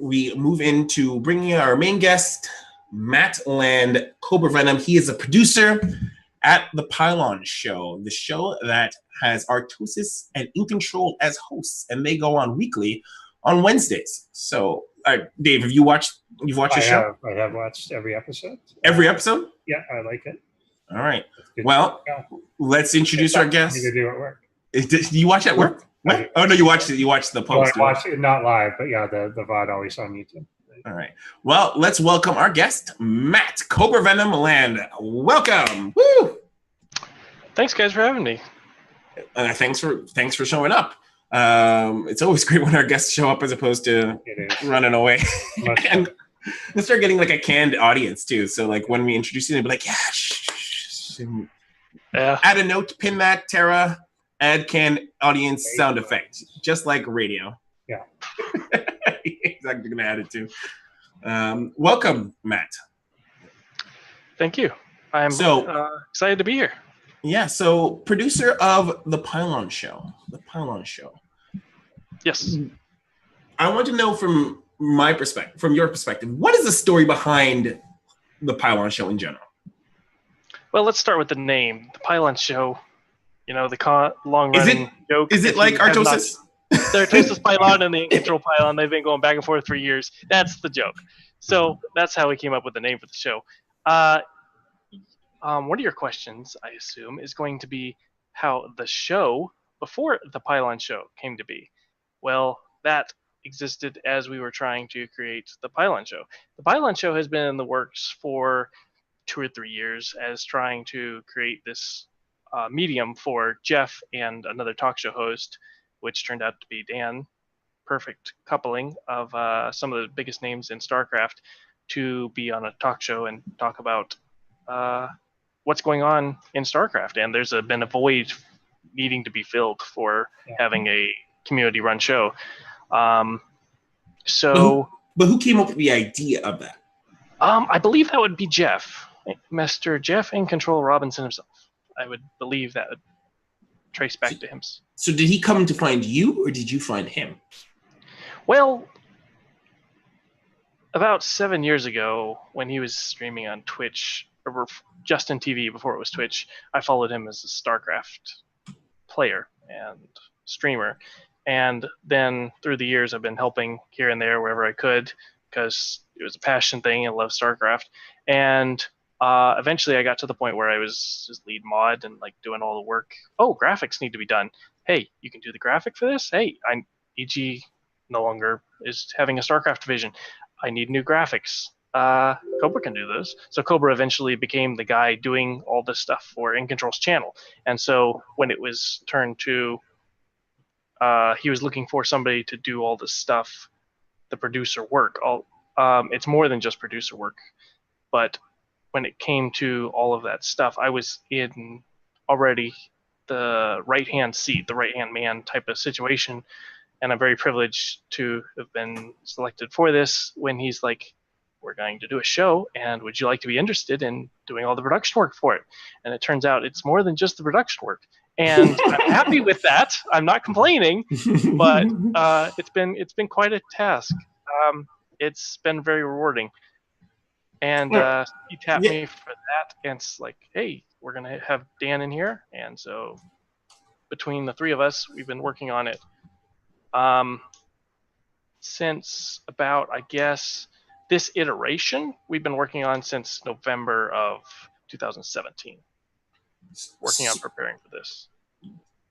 we move into bringing our main guest, Matt Land, Cobra Venom. He is a producer at the Pylon show, the show that has Artosis and In Control as hosts, and they go on weekly on Wednesdays. So, Dave, you've watched the show? I have watched every episode. Every episode? Yeah, I like it. All right. Well, let's introduce our guest. To do at work. Do you watch at work? What? Oh no, you watched it. You watched the post. Well, I watched it, not live, but yeah, the VOD always on YouTube. All right. Well, let's welcome our guest, Matt CobraVe7nom7 Land. Welcome. Woo! Thanks, guys, for having me. Thanks for showing up. It's always great when our guests show up as opposed to running away. And they start getting like a canned audience too. So like when we introduce you, they'll be like, yeah. Add a note, pin that, Tara. Add canned audience sound effect, just like radio. Yeah. Exactly, gonna add it too. Welcome, Matt. Thank you. I'm excited to be here. Yeah, so producer of the Pylon show. The Pylon show. Yes. I want to know from your perspective, what is the story behind the Pylon show in general? Well, let's start with the name. The Pylon show, you know, the long-running joke. Is it like Artosis? The Artosis Pylon and the In Control Pylon, they've been going back and forth for years. That's the joke. So that's how we came up with the name for the show. One of your questions, I assume, is going to be how the show before the Pylon show came to be. Well, that existed as we were trying to create the Pylon show. The Pylon show has been in the works for 2 or 3 years as trying to create this medium for Jeff and another talk show host, which turned out to be Dan. Perfect coupling of some of the biggest names in StarCraft to be on a talk show and talk about what's going on in StarCraft. And there's been a void needing to be filled for having a community-run show. But who came up with the idea of that? I believe that would be Jeff, Mr. Jeff In Control Robinson himself. I would believe that would trace back to him. So did he come to find you, or did you find him? Well, about 7 years ago, when he was streaming on Twitch, or Justin TV before it was Twitch, I followed him as a StarCraft player and streamer. And then through the years, I've been helping here and there wherever I could because it was a passion thing. I love StarCraft. And eventually I got to the point where I was just lead mod and like doing all the work. Oh, graphics need to be done. Hey, you can do the graphic for this? Hey, EG no longer is having a StarCraft division. I need new graphics. Cobra can do this. So Cobra eventually became the guy doing all this stuff for In Control's channel. And so when it was turned to he was looking for somebody to do all this stuff, the producer work. It's more than just producer work, but when it came to all of that stuff, I was in already the right-hand seat, the right-hand man type of situation, and I'm very privileged to have been selected for this when he's like, we're going to do a show, and would you like to be interested in doing all the production work for it? And it turns out it's more than just the production work. And I'm happy with that. I'm not complaining, but it's been quite a task. It's been very rewarding. And he tapped me for that, and it's like, hey, we're gonna have Dan in here. And so between the three of us, we've been working on it since about, I guess, this iteration. We've been working on since November of 2017. Working on preparing for this.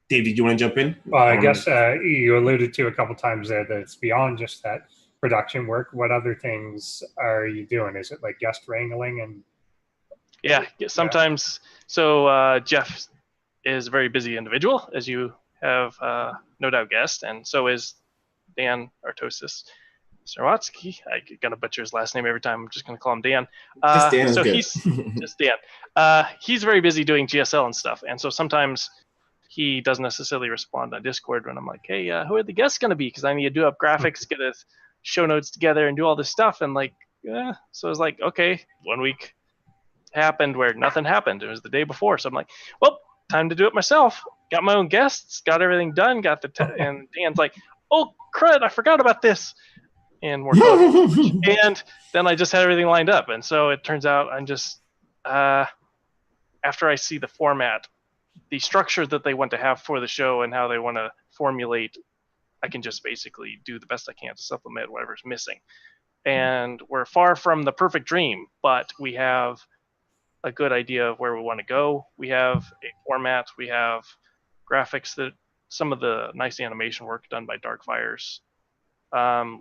Dave, did you want to jump in? Well, I guess you alluded to a couple times there that it's beyond just that production work. What other things are you doing? Is it like guest wrangling and? Yeah, sometimes. So Jeff is a very busy individual, as you have no doubt guessed, and so is Dan Artosis. Sarwatsky, I'm gonna butcher his last name every time. I'm just gonna call him Dan. Just Dan so is good. He's just Dan. He's very busy doing GSL and stuff, and so sometimes he doesn't necessarily respond on Discord when I'm like, hey, who are the guests gonna be? Because I need to do up graphics, get his show notes together, and do all this stuff. And like, so I was like, okay. 1 week happened where nothing happened. It was the day before, so I'm like, well, time to do it myself. Got my own guests, got everything done, got the and Dan's like, oh crud, I forgot about this, and more coverage. And then I just had everything lined up, and so it turns out I'm just after I see the format, the structure that they want to have for the show and how they want to formulate, I can just basically do the best I can to supplement whatever's missing. And we're far from the perfect dream, but we have a good idea of where we want to go. We have a format, we have graphics that some of the nice animation work done by Darkfires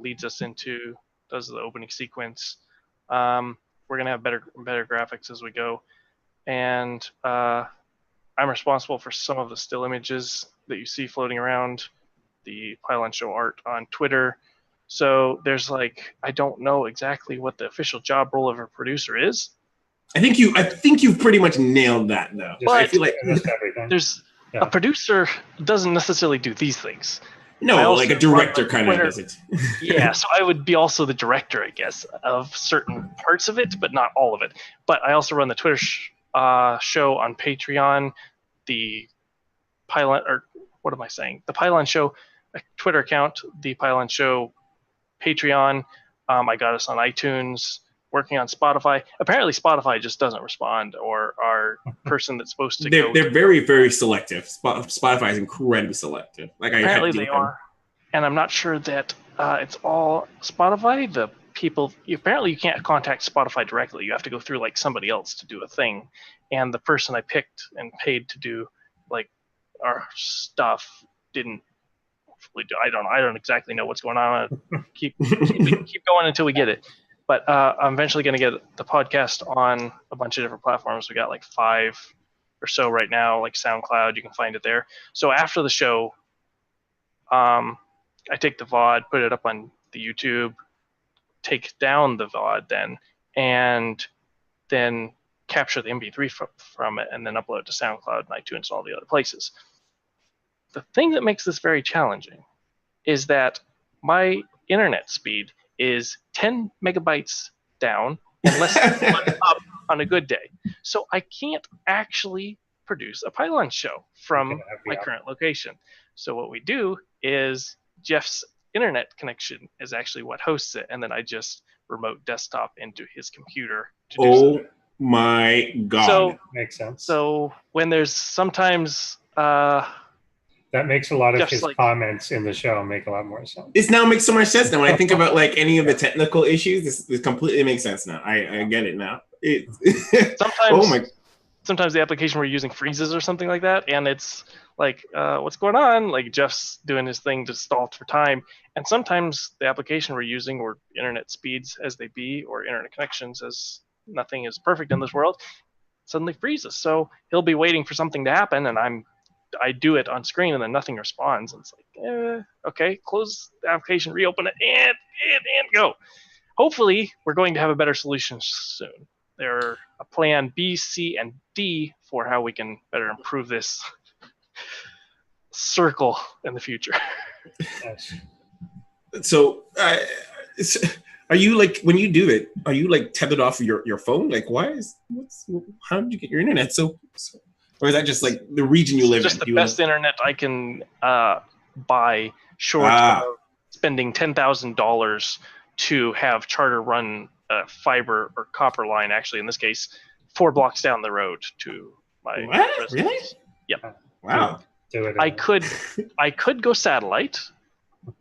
leads us into, does the opening sequence. We're going to have better graphics as we go. And I'm responsible for some of the still images that you see floating around the Pylon Show art on Twitter. So there's I don't know exactly what the official job role of a producer is. I think you've pretty much nailed that though. But I feel like there's a producer doesn't necessarily do these things. No, like a director kind of does it. Yeah, so I would be also the director, I guess, of certain parts of it, but not all of it. But I also run the Twitter show on Patreon, the Pylon, or what am I saying? The Pylon Show Twitter account, the Pylon Show Patreon. I got us on iTunes, working on Spotify. Apparently Spotify just doesn't respond, or our person that's supposed to they're very, very selective. Spotify is incredibly selective. Apparently they are. And I'm not sure that it's all Spotify. The people, apparently you can't contact Spotify directly. You have to go through somebody else to do a thing. And the person I picked and paid to do our stuff didn't really do. I don't exactly know what's going on. Keep going until we get it. But I'm eventually going to get the podcast on a bunch of different platforms. We got 5 or so right now, SoundCloud. You can find it there. So after the show, I take the VOD, put it up on the YouTube, take down the VOD then, and then capture the MP3 from it, and then upload it to SoundCloud and iTunes and all the other places. The thing that makes this very challenging is that my internet speed is 10 megabytes down and less than 1 up on a good day. So I can't actually produce a Pylon show from my current location. So what we do is Jeff's internet connection is actually what hosts it, and then I just remote desktop into his computer to do something. My God. So, makes sense. So when there's sometimes... that makes a lot of his comments in the show make a lot more sense. This now makes so much sense now. When I think about any of the technical issues, this completely makes sense now. I get it now. Sometimes the application we're using freezes or something like that, and it's what's going on? Jeff's doing his thing to stall for time, and sometimes the application we're using, or internet speeds as they be, or internet connections as nothing is perfect in this world, suddenly freezes. So he'll be waiting for something to happen, and I do it on screen, and then nothing responds. And it's okay, close the application, reopen it, and go. Hopefully, we're going to have a better solution soon. There a plan B, C, and D for how we can better improve this circle in the future. Yes. So, are you when you do it? Are you tethered off your phone? How did you get your internet? So or is that just the region you live in? Just the best internet I can buy, short of spending $10,000 to have Charter run a fiber or copper line. Actually, in this case, 4 blocks down the road to my residence. Really? Yep. Wow. I could go satellite,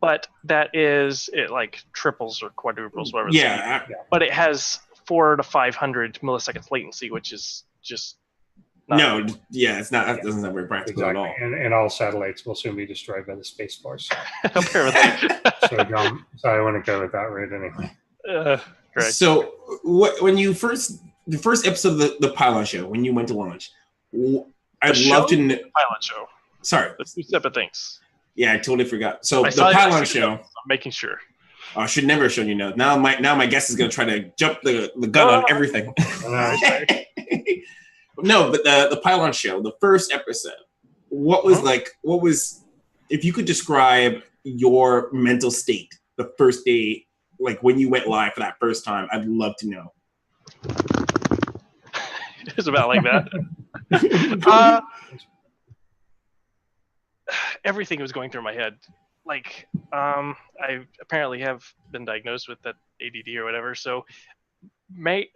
but that is it triples or quadruples, whatever. Yeah. But it has 400 to 500 milliseconds latency, which is just it's not. That doesn't sound very practical at all. And all satellites will soon be destroyed by the Space Force. Apparently. so I want to go with that route anyway. Right. So when you the first episode of the Pylon show, when you went to launch, I'd love to know. Pylon show. Sorry. That's 2 separate things. Yeah, I totally forgot. So the Pylon show. I'm making sure. I should never have shown you notes. Now my guest is going to try to jump the gun on everything. No, but the Pylon show, the first episode, what was if you could describe your mental state the first day, when you went live for that first time, I'd love to know. It was about like that. Everything was going through my head. like I apparently have been diagnosed with that ADD or whatever. So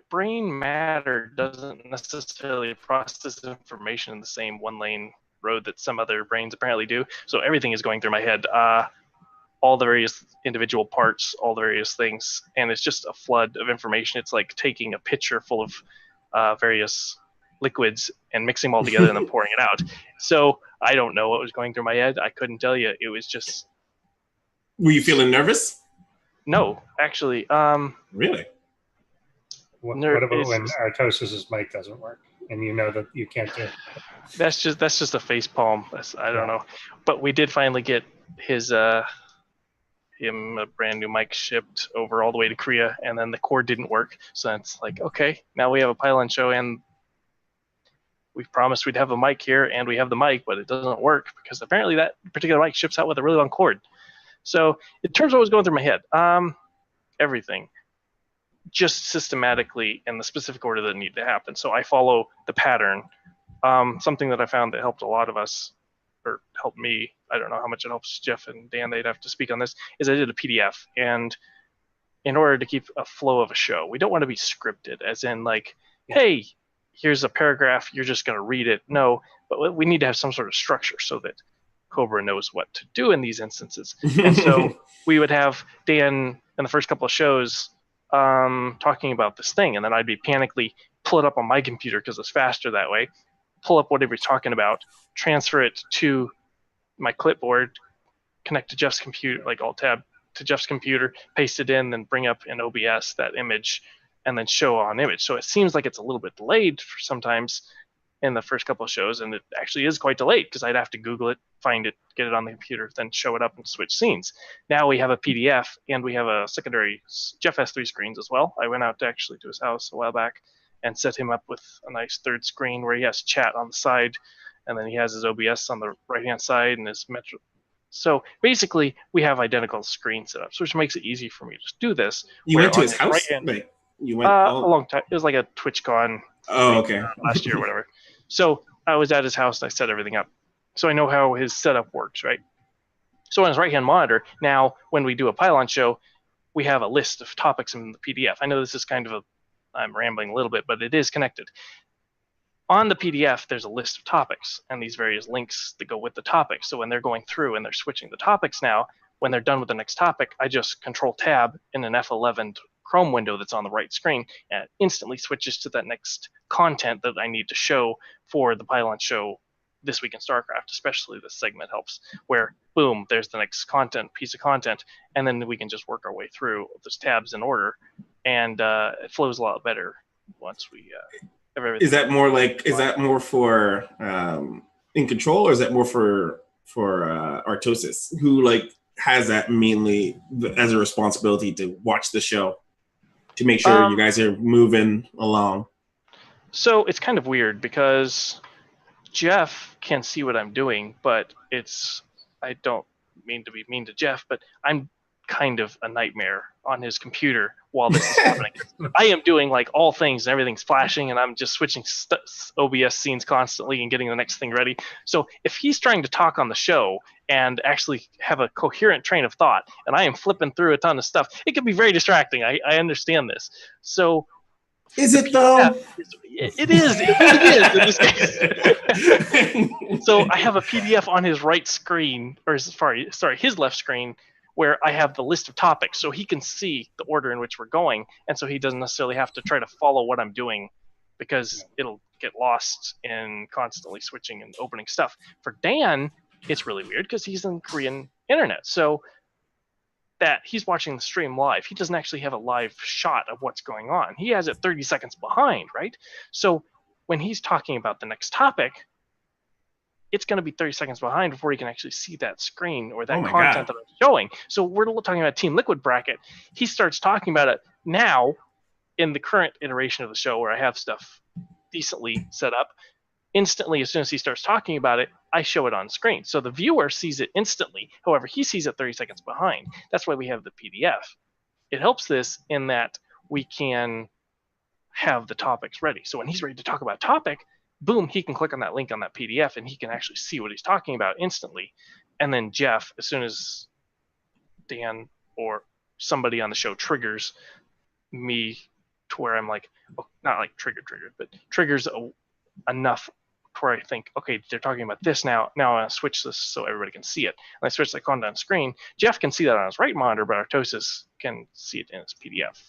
brain matter doesn't necessarily process information in the same one lane road that some other brains apparently do. So everything is going through my head, all the various individual parts, all the various things, and it's just a flood of information. It's like taking a pitcher full of various liquids and mixing them all together and then pouring it out. So I don't know what was going through my head. I couldn't tell you. It was just. Were you feeling nervous? No, actually. Really? What about when Artosis's mic doesn't work and you know that you can't do it? That's just a face palm. I don't know. But we did finally get his him a brand new mic shipped over all the way to Korea, and then the cord didn't work. So it's like, okay, now we have a Pylon show, and we've promised we'd have a mic here, and we have the mic, but it doesn't work because apparently that particular mic ships out with a really long cord. So in terms of what was going through my head, everything, just systematically in the specific order that need to happen. So I follow the pattern. Something that I found that helped a lot of us, or helped me, I don't know how much it helps Jeff and Dan, they'd have to speak on this, is I did a PDF. And in order to keep a flow of a show, we don't want to be scripted, as in like, hey, here's a paragraph, you're just going to read it. No, but we need to have some sort of structure so that Cobra knows what to do in these instances. And so we would have Dan in the first couple of shows talking about this thing, and then I'd be panically pull it up on my computer because it's faster that way, pull up whatever he's talking about, transfer it to my clipboard, connect to Jeff's computer, like Alt-Tab to Jeff's computer, paste it in, then bring up in OBS that image, and then show on image. So it seems like it's a little bit delayed for sometimes in the first couple of shows, and it actually is quite delayed because I'd have to Google it, find it, get it on the computer, then show it up and switch scenes. Now we have a PDF, and we have a secondary. Jeff has 3 screens as well. I went out actually to his house a while back and set him up with a nice third screen where he has chat on the side, and then he has his OBS on the right-hand side and his Metro. So basically, we have identical screen setups, which makes it easy for me to do this. You went to his house? Wait, you went a long time. It was like a TwitchCon. Oh, okay. Last year or whatever. So I was at his house and I set everything up. So I know how his setup works, right? So on his right-hand monitor, now when we do a Pylon show, we have a list of topics in the PDF. I know this is kind of I'm rambling a little bit, but it is connected. On the PDF, there's a list of topics and these various links that go with the topic. So when they're going through and they're switching the topics now, when they're done with the next topic, I just Control-Tab in an F11 Chrome window that's on the right screen, and it instantly switches to that next content that I need to show for the Pylon show this week in StarCraft. Especially this segment helps, where boom, there's the next piece of content, and then we can just work our way through those tabs in order, and it flows a lot better once we have everything. Is that more for In Control, or is that more for Artosis, who like has that mainly as a responsibility to watch the show to make sure you guys are moving along? So it's kind of weird because Jeff can see what I'm doing, but I don't mean to be mean to Jeff, but I'm kind of a nightmare on his computer while this is happening. I am doing like all things and everything's flashing, and I'm just switching OBS scenes constantly and getting the next thing ready. So if he's trying to talk on the show and actually have a coherent train of thought, and I am flipping through a ton of stuff, it can be very distracting. I understand this. So is it though? It is in this case. So I have a PDF on his right screen, or his left screen, where I have the list of topics, so he can see the order in which we're going, and so he doesn't necessarily have to try to follow what I'm doing, because it'll get lost in constantly switching and opening stuff. For Dan, it's really weird because he's in Korean internet, so that he's watching the stream live. He doesn't actually have a live shot of what's going on. He has it 30 seconds behind, right? So when he's talking about the next topic, it's going to be 30 seconds behind before he can actually see that screen or that content that I'm showing. So we're talking about Team Liquid bracket. He starts talking about it now in the current iteration of the show where I have stuff decently set up. Instantly, as soon as he starts talking about it, I show it on screen. So the viewer sees it instantly. However, he sees it 30 seconds behind. That's why we have the PDF. It helps this in that we can have the topics ready. So when he's ready to talk about a topic, boom, he can click on that link on that PDF and he can actually see what he's talking about instantly. And then Jeff, as soon as Dan or somebody on the show triggers me to where I'm like, not like triggered, but triggers enough to where I think, okay, they're talking about this now. Now I want to switch this so everybody can see it. And I switch the content on screen. Jeff can see that on his right monitor, but Artosis can see it in his PDF.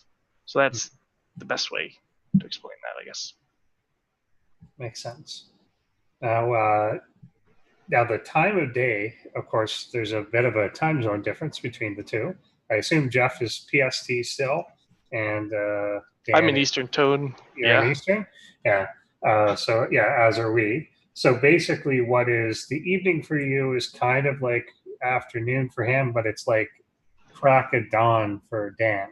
So that's the best way to explain that, I guess. Makes sense. Now the time of day, of course, there's a bit of a time zone difference between the two. I assume Jeff is PST still, and Dan, I'm in Eastern Tone. You're in Eastern? Yeah. So yeah, as are we. So basically what is the evening for you is kind of like afternoon for him, but it's like crack of dawn for Dan.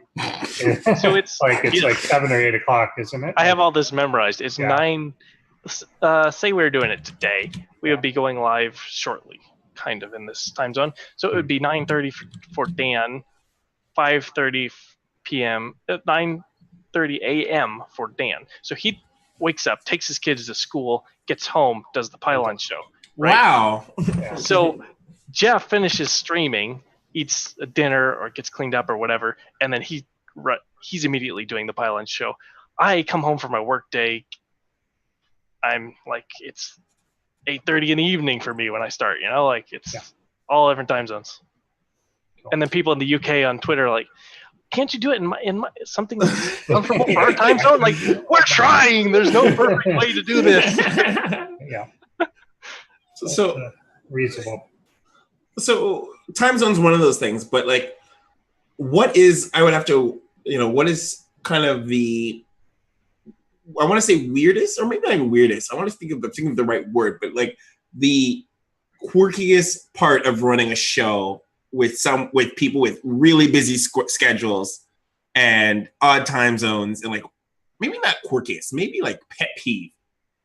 So it's like 7 or 8 o'clock, isn't it? I have all this memorized. It's 9. Say we were doing it today, we would be going live shortly, kind of in this time zone. So it would be 9:30 for Dan, 5:30 p.m., 9:30 a.m. for Dan. So he wakes up, takes his kids to school, gets home, does the Pylon show. Right? Wow. So Jeff finishes streaming, eats a dinner or gets cleaned up or whatever, and then he's immediately doing the Pylon show. I come home from my work day. I'm like, it's 8:30 in the evening for me when I start, like it's all different time zones. Cool. And then people in the UK on Twitter are like, can't you do it in my something that's comfortable for our time zone? Like, we're trying. There's no perfect way to do this. Yeah. So reasonable. So time zone's one of those things, but like, what is kind of the, I want to say weirdest, or maybe not even weirdest. I want to think of the right word, but like the quirkiest part of running a show with people with really busy schedules and odd time zones, and like maybe not quirkiest, maybe like pet peeve.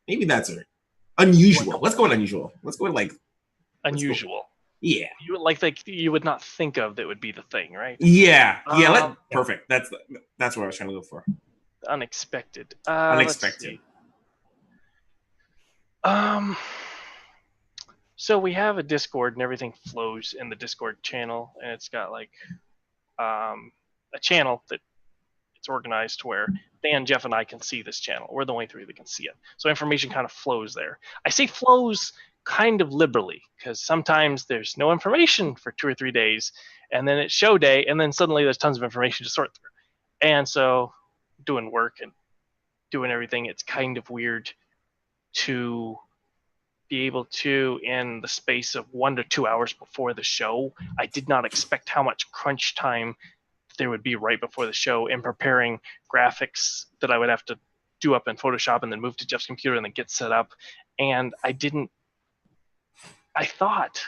Maybe that's it. Unusual. Let's go with unusual. Let's go with like unusual. Yeah. You would not think of that would be the thing, right? Yeah. Perfect. That's what I was trying to go for. Unexpected. Unexpected. So we have a Discord and everything flows in the Discord channel, and it's got like a channel that it's organized to where Dan, Jeff, and I can see this channel. We're the only three that can see it. So information kind of flows there. I say flows kind of liberally, because sometimes there's no information for 2 or 3 days, and then it's show day, and then suddenly there's tons of information to sort through. And so doing work and doing everything, it's kind of weird to be able to, in the space of 1 to 2 hours before the show, I did not expect how much crunch time there would be right before the show in preparing graphics that I would have to do up in Photoshop and then move to Jeff's computer and then get set up. And I thought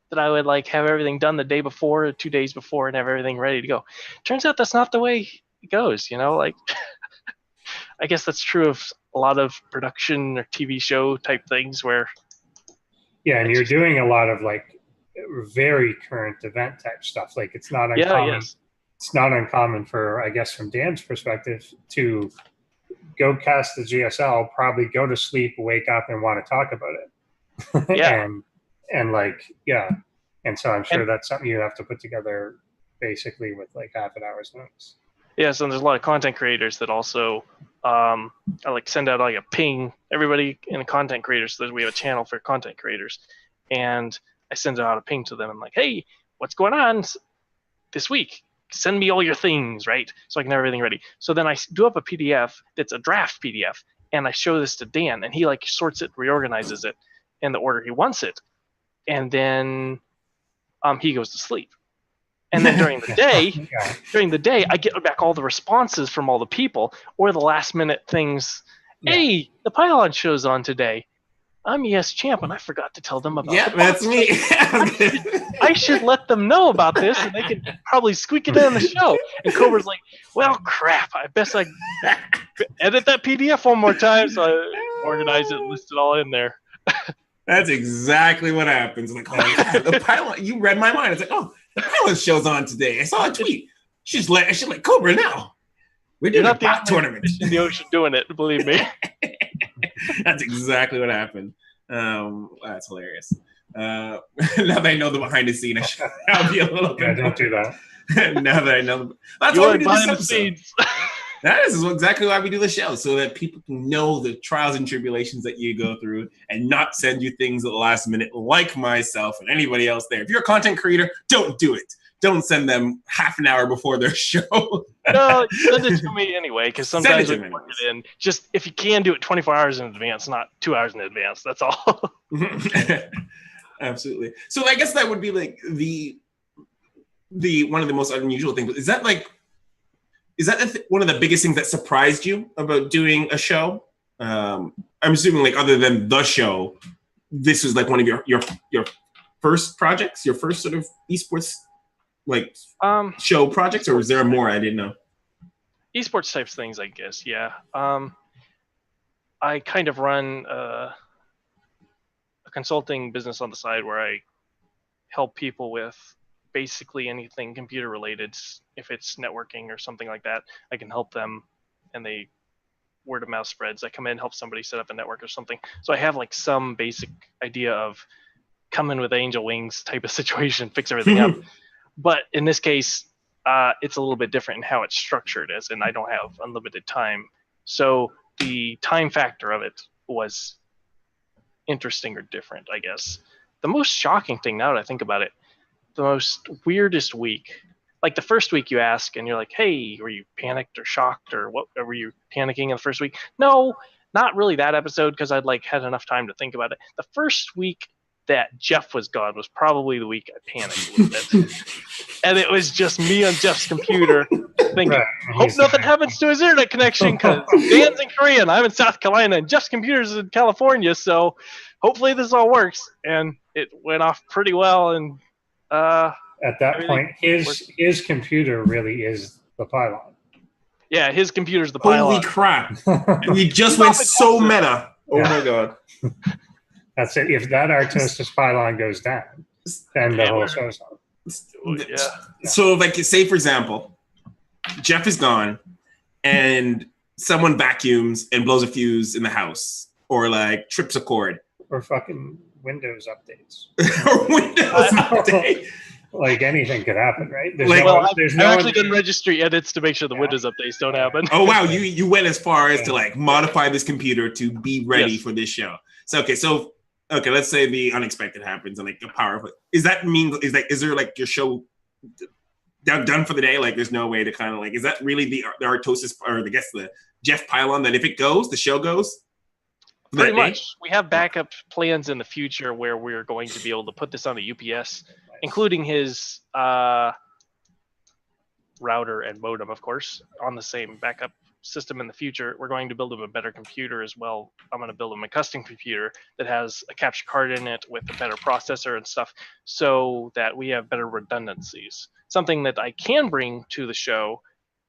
that I would like have everything done the day before, or 2 days before, and have everything ready to go. Turns out that's not the way it goes, like I guess that's true of a lot of production or TV show type things where and you're doing a lot of like very current event type stuff. Like it's not uncommon. It's not uncommon for, I guess, from Dan's perspective, to go cast the GSL, probably go to sleep, wake up, and want to talk about it. And so I'm sure that's something you have to put together basically with like half an hour's notice. Yeah, so there's a lot of content creators that also I like send out like a ping, everybody in the content creators, so that we have a channel for content creators, and I send out a ping to them and like, hey, what's going on this week? Send me all your things, right? So I can have everything ready. So then I do up a PDF that's a draft PDF, and I show this to Dan, and he like sorts it, reorganizes it in the order he wants it, and then he goes to sleep. And then during the day, I get back all the responses from all the people, or the last minute things. Yeah. Hey, the Pylon show's on today. I'm ESChamp, and I forgot to tell them about it. Yeah, that's me. I should let them know about this, and they could probably squeak it in on the show. And Cobra's like, well, crap. I best I edit that PDF one more time, so I organize it and list it all in there. That's exactly what happens. Like, oh, yeah, the Pylon, you read my mind. It's like, oh, the Pylon show's on today. I saw a tweet. I should let Cobra know. We're doing a bot tournament. In the ocean doing it, believe me. That's exactly what happened. That's hilarious. Now that I know the behind the scene, I'll be a little bit. Yeah, don't do that. Now that I know, that's You why we went do this behind the episode. scenes. That is exactly why we do the show, so that people can know the trials and tribulations that you go through and not send you things at the last minute like myself and anybody else there. If you're a content creator, don't do it. Don't send them half an hour before their show. No, send it to me anyway, because sometimes we Send it work it in. Just if you can do it 24 hours in advance, not 2 hours in advance. That's all. Absolutely. So I guess that would be like the one of the most unusual things. Is that one of the biggest things that surprised you about doing a show? I'm assuming, like, other than the show, this was like one of your first projects, your first sort of esports like show projects, or was there more I didn't know? Esports types things, I guess. Yeah. I kind of run a consulting business on the side where I help people with basically anything computer related. If it's networking or something like that, I can help them, and they word of mouth spreads. I come in, help somebody set up a network or something. So I have like some basic idea of come in with angel wings type of situation, fix everything up. But in this case, it's a little bit different in how it's structured, as in I don't have unlimited time. So the time factor of it was interesting or different, I guess. The most shocking thing, now that I think about it, the most weirdest week, like the first week you ask and you're like, hey, were you panicked or shocked, or what, were you panicking in the first week? No, not really that episode, because I'd like had enough time to think about it. The first week that Jeff was gone was probably the week I panicked a little bit. And it was just me on Jeff's computer thinking, hope nothing happens to his internet connection, because Dan's in Korea and I'm in South Carolina and Jeff's computer's in California, so hopefully this all works. And it went off pretty well, and at that point, his computer really is the Pylon. Yeah, his computer's the Pylon. Holy crap! We just went so meta. Oh my god! That's it. If that Artosis Pylon goes down, then the whole show's on. Yeah. So, like, say for example, Jeff is gone, and someone vacuums and blows a fuse in the house, or like trips a cord, or fucking Windows updates, or Windows update. Like anything could happen, right? I've actually done registry edits to make sure the Windows updates don't happen. Oh wow, you went as far as to like modify this computer to be ready for this show. So okay, let's say the unexpected happens and like the power. Is there like your show done for the day? Like there's no way to kind of like, is that really the Artosis, or I guess the Jeff Pylon, that if it goes, the show goes? Pretty much. We have backup plans in the future where we're going to be able to put this on a UPS, including his router and modem, of course, on the same backup system in the future. We're going to build him a better computer as well. I'm going to build him a custom computer that has a capture card in it with a better processor and stuff, so that we have better redundancies. Something that I can bring to the show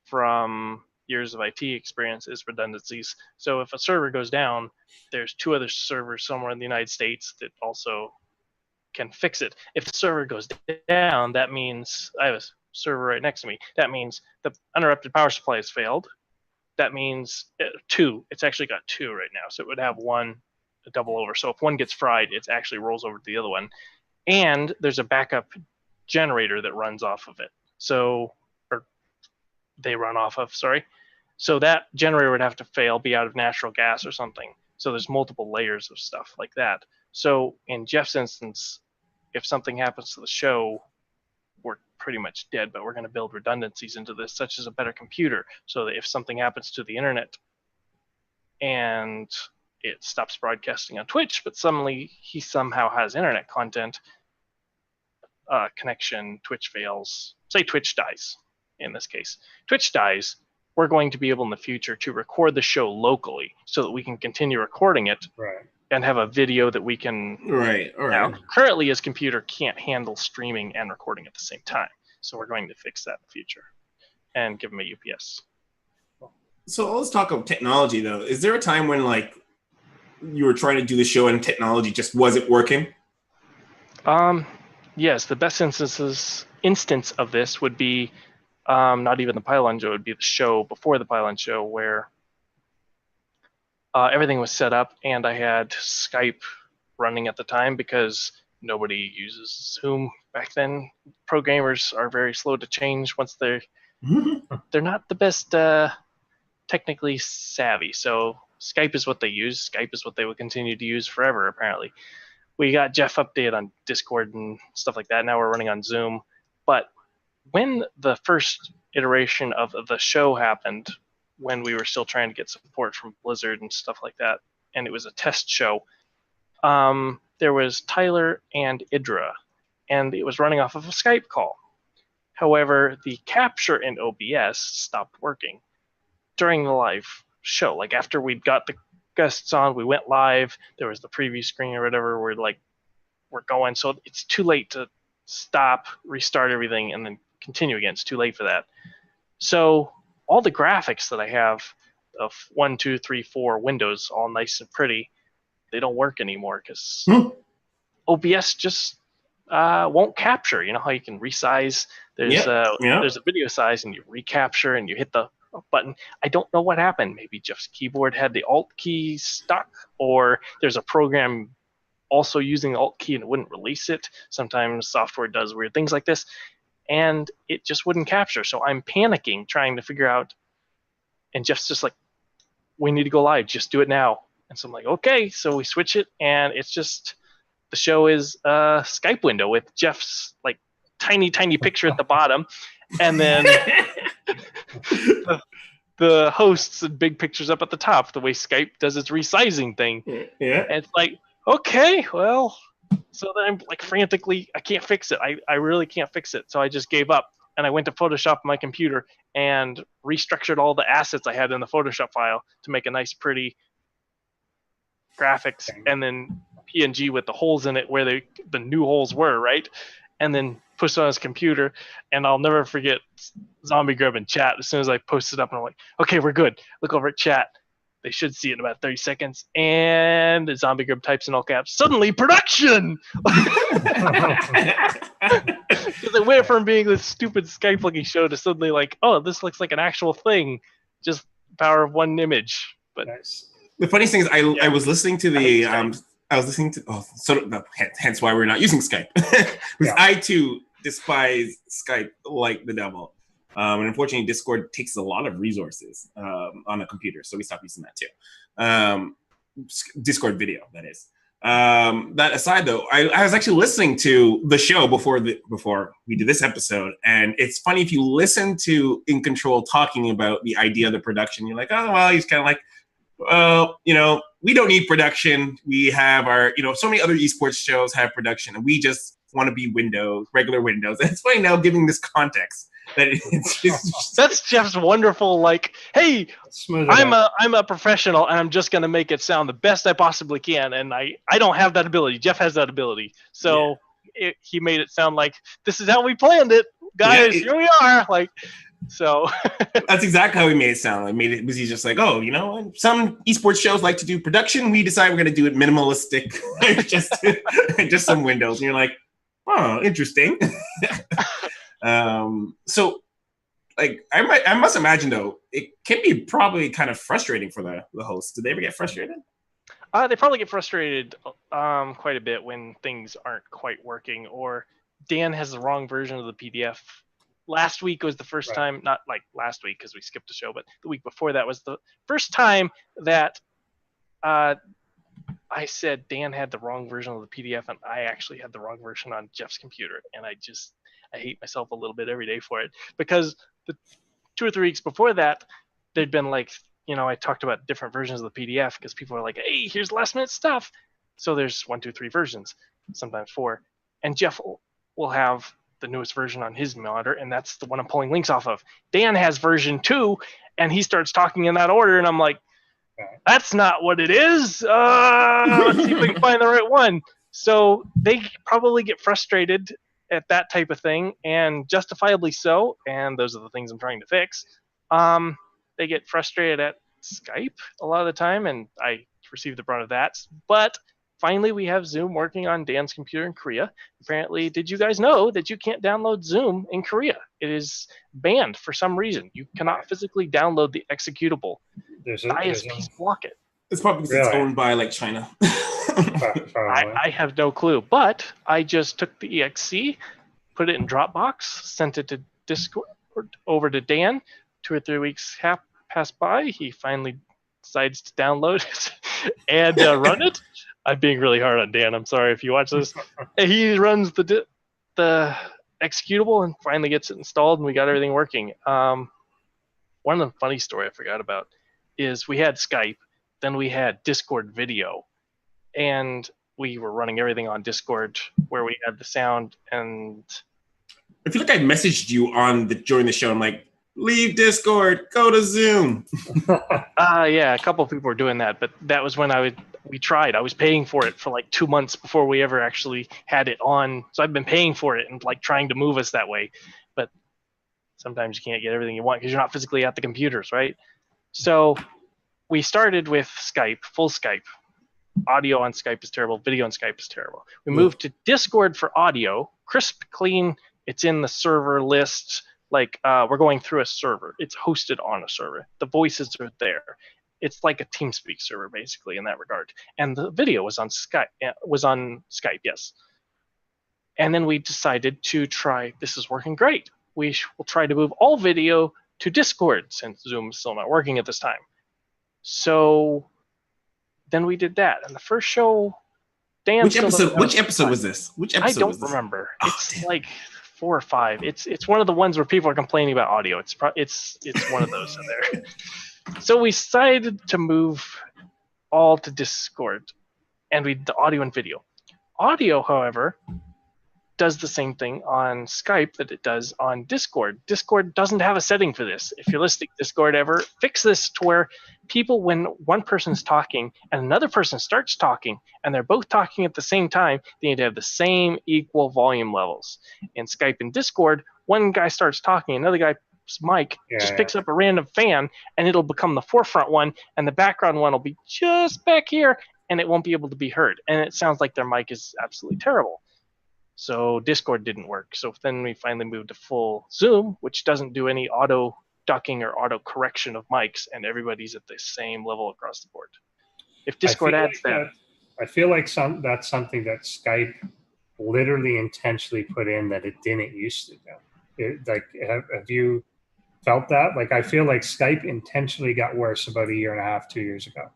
from years of IT experience is redundancies. So if a server goes down, there's 2 other servers somewhere in the United States that also can fix it. If the server goes down, that means I have a server right next to me. That means the uninterrupted power supply has failed. That means 2. It's actually got 2 right now. So it would have 1 double over. So if one gets fried, it actually rolls over to the other one. And there's a backup generator that runs off of it. So, or they run off of, sorry. So that generator would have to fail, be out of natural gas or something. So there's multiple layers of stuff like that. So in Jeff's instance, if something happens to the show, we're pretty much dead, but we're going to build redundancies into this, such as a better computer, so that if something happens to the internet and it stops broadcasting on Twitch, but suddenly he somehow has internet content connection, Twitch fails, say Twitch dies in this case. Twitch dies, we're going to be able in the future to record the show locally so that we can continue recording it and have a video that we can. Right. All right. Now, currently, his computer can't handle streaming and recording at the same time. So we're going to fix that in the future and give him a UPS. So let's talk about technology, though. Is there a time when, like, you were trying to do the show and technology just wasn't working? Yes, the best instance of this would be not even the Pylon show, it would be the show before the Pylon show, where everything was set up and I had Skype running at the time, because nobody uses Zoom back then. Programmers are very slow to change once they're not the best technically savvy. So Skype is what they use. Skype is what they will continue to use forever, apparently. We got Jeff updated on Discord and stuff like that. Now we're running on Zoom. But when the first iteration of the show happened, when we were still trying to get support from Blizzard and stuff like that, and it was a test show, there was Tyler and Idra, and it was running off of a Skype call. However, the capture in OBS stopped working during the live show. Like after we'd got the guests on, we went live, there was the preview screen or whatever, we're going. So it's too late to stop, restart everything, and then continue again. It's too late for that. So all the graphics that I have of 1, 2, 3, 4 windows, all nice and pretty, they don't work anymore because OBS just won't capture. You know how you can resize? There's a video size and you recapture and you hit the button. I don't know what happened. Maybe Jeff's keyboard had the Alt key stuck, or there's a program also using the Alt key and it wouldn't release it. Sometimes software does weird things like this, and it just wouldn't capture. So I'm panicking, trying to figure out, and Jeff's just like, we need to go live, just do it now. And so I'm like, okay. So we switch it, and it's just, the show is a Skype window with Jeff's like tiny picture at the bottom, and then the hosts and big pictures up at the top, the way Skype does its resizing thing. Yeah. And it's like, okay, well, so then I'm like frantically, I can't fix it. I really can't fix it. So I just gave up, and I went to Photoshop on my computer and restructured all the assets I had in the Photoshop file to make a nice, pretty graphics, and then PNG with the holes in it where the new holes were, right? And then pushed it on his computer, and I'll never forget Zombie Grub in chat. As soon as I posted it up, and I'm like, okay, we're good. Look over at chat. They should see it in about 30 seconds. And the Zombie Grub types in all caps, suddenly production! Because it went from being this stupid Skype-looking show to suddenly like, oh, this looks like an actual thing. Just power of one image. But nice. The funniest thing is I was listening to the hence why we're not using Skype. Because I too despise Skype like the devil. And unfortunately, Discord takes a lot of resources on a computer, so we stopped using that too. Discord video, that is. That aside, though, I was actually listening to the show before we did this episode, and it's funny if you listen to In Control talking about the idea of the production, you're like, oh well, he's kind of like, we don't need production. We have our, so many other esports shows have production, and we just want to be regular Windows. And it's funny now, giving this context, that it's just that's Jeff's wonderful, like, hey, I'm a professional, and I'm just going to make it sound the best I possibly can. And I don't have that ability. Jeff has that ability. So he made it sound like, this is how we planned it. Guys, here we are. Like, so that's exactly how he made it sound. I made it because he's just like, oh, some esports shows like to do production. We decide we're going to do it minimalistic, just some windows. And you're like, oh, interesting. So, like, I must imagine though, it can be probably kind of frustrating for the hosts. Did they ever get frustrated? They probably get frustrated quite a bit when things aren't quite working, or Dan has the wrong version of the PDF. Last week was the first time, not like last week because we skipped a show, but the week before that was the first time that I said Dan had the wrong version of the PDF, and I actually had the wrong version on Jeff's computer. And I hate myself a little bit every day for it, because the 2 or 3 weeks before that, there'd been like, I talked about different versions of the PDF because people are like, hey, here's last minute stuff. So there's 1, 2, 3 versions, sometimes 4. And Jeff will have the newest version on his monitor, and that's the one I'm pulling links off of. Dan has version 2, and he starts talking in that order, and I'm like, that's not what it is. Let's see if we can find the right one. So they probably get frustrated at that type of thing, and justifiably so, and those are the things I'm trying to fix. They get frustrated at Skype a lot of the time, and I receive the brunt of that. But finally, we have Zoom working on Dan's computer in Korea. Apparently, did you guys know that you can't download Zoom in Korea? It is banned for some reason. You cannot physically download the executable. ISPs block it. It's probably because it's owned by like China. I have no clue, but I just took the exe, put it in Dropbox, sent it to Discord over to Dan. 2 or 3 weeks passed by. He finally decides to download it and run it. I'm being really hard on Dan. I'm sorry if you watch this. He runs the executable and finally gets it installed, and we got everything working. One of the funny story I forgot about is we had Skype, then we had Discord video, and we were running everything on Discord where we had the sound. And I feel like I messaged you during the show. I'm like, leave Discord, go to Zoom. Yeah, a couple of people were doing that, but that was when we tried. I was paying for it for like 2 months before we ever actually had it on. So I've been paying for it and like trying to move us that way. But sometimes you can't get everything you want because you're not physically at the computers, right? So we started with Skype, full Skype. Audio on Skype is terrible. Video on Skype is terrible. We moved to Discord for audio, crisp, clean. It's in the server list. Like we're going through a server. It's hosted on a server. The voices are there. It's like a TeamSpeak server, basically, in that regard. And the video was on Skype. Yes. And then we decided to try. This is working great. We will try to move all video to Discord since Zoom is still not working at this time. So then we did that. And the first show, Dan. Which episode was this? I don't remember. It's like 4 or 5. It's one of the ones where people are complaining about audio. It's one of those in there. So we decided to move all to Discord, and the audio and video. Audio, however, does the same thing on Skype that it does on Discord. Discord doesn't have a setting for this. If you're listening to Discord ever, fix this to where people, when one person's talking and another person starts talking and they're both talking at the same time, they need to have the same equal volume levels. In Skype and Discord, one guy starts talking, another guy's mic just picks up a random fan, and it'll become the forefront one, and the background one will be just back here, and it won't be able to be heard. And it sounds like their mic is absolutely terrible. So Discord didn't work. So then we finally moved to full Zoom, which doesn't do any auto ducking or auto correction of mics, and everybody's at the same level across the board. If Discord adds that, I feel like that's something that Skype literally intentionally put in that it didn't used to do. Have you felt that? Like, I feel like Skype intentionally got worse about 1.5 years, 2 years ago.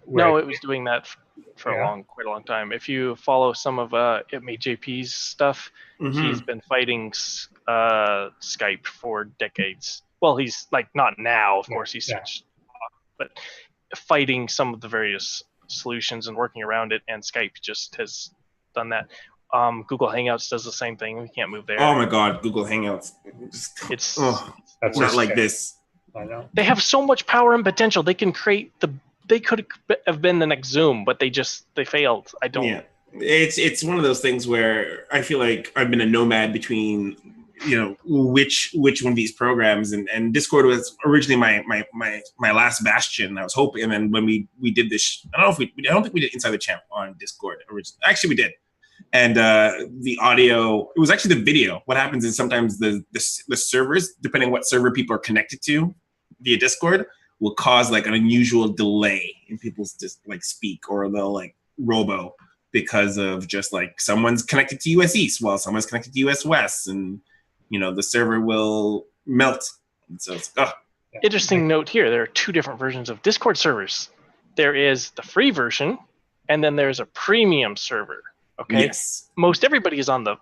No, it was doing that for quite a long time. If you follow some of JP's stuff, he's been fighting Skype for decades. Well, he's like not now, of course, he's switched off, but fighting some of the various solutions and working around it, and Skype just has done that. Google Hangouts does the same thing. We can't move there. Oh my God, Google Hangouts! It's not like this. I know. They have so much power and potential. They can create They could have been the next Zoom, but they failed. I don't. Yeah, it's one of those things where I feel like I've been a nomad between, which one of these programs, and Discord was originally my last bastion. I was hoping, and then when we did this, I don't think we did Inside the Champ on Discord originally. Actually, we did. And the audio, it was actually the video. What happens is sometimes the servers, depending on what server people are connected to via Discord, will cause like an unusual delay in people's just like speak, or they'll like robo because of just like someone's connected to US East while someone's connected to US West, and the server will melt. And so it's Interesting note here, there are 2 different versions of Discord servers. There is the free version, and then there's a premium server. Okay. Yes. Most everybody is on the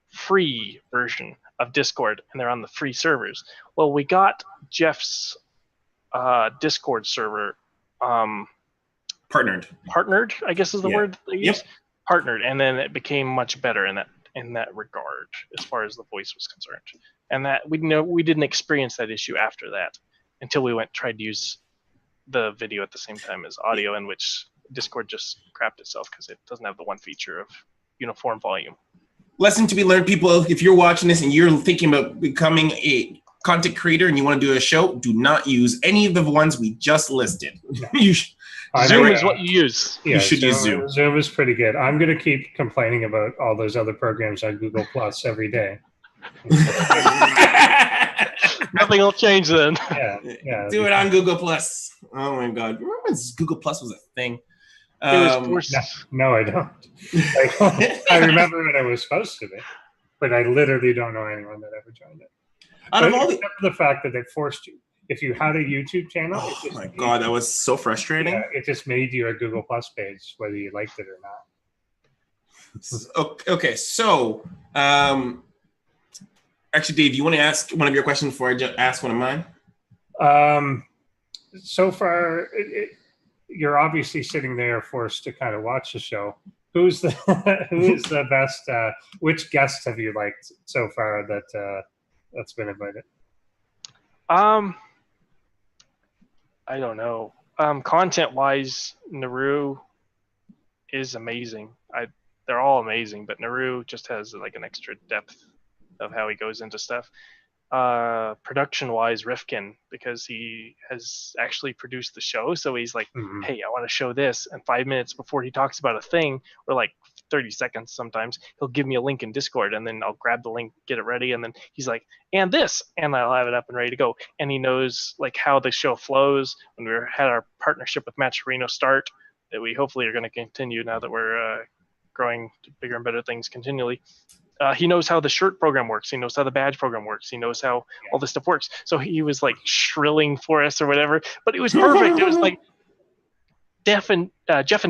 free version of Discord, and they're on the free servers. Well, we got Jeff's Discord server partnered, I guess is the word they use. Partnered, and then it became much better in that regard as far as the voice was concerned. And that we didn't experience that issue after that until we tried to use the video at the same time as audio, in which Discord just crapped itself because it doesn't have the one feature of uniform volume. Lesson to be learned, people. If you're watching this and you're thinking about becoming a content creator and you want to do a show, do not use any of the ones we just listed. Zoom is what you use. You should use Zoom. Zoom is pretty good. I'm going to keep complaining about all those other programs on Google Plus every day. Nothing will change then. Yeah. Do it on Google Plus. Oh my God. Remember when Google Plus was a thing? It was forced. No, I don't. I remember when it was supposed to be, but I literally don't know anyone that ever joined it. Out of all except for the fact that they forced you. If you had a YouTube channel, oh my god, that was so frustrating. Yeah, it just made you a Google Plus page, whether you liked it or not. Okay, so actually, Dave, you want to ask one of your questions before I ask one of mine? So far, you're obviously sitting there forced to kind of watch the show. Who's the best? Which guests have you liked so far that's been invited? I don't know. Content-wise, Naru is amazing. They're all amazing, but Naru just has like an extra depth of how he goes into stuff. Production-wise, Rifkin, because he has actually produced the show, so he's like, hey, I want to show this, and 5 minutes before he talks about a thing, or like 30 seconds sometimes, he'll give me a link in Discord, and then I'll grab the link, get it ready, and then he's like, and this, and I'll have it up and ready to go. And he knows like how the show flows. When we had our partnership with Matt Chirino start, that we hopefully are going to continue now that we're growing to bigger and better things continually. He knows how the shirt program works. He knows how the badge program works. He knows how all this stuff works. So he was like shrilling for us or whatever, but it was perfect. It was like Jeff and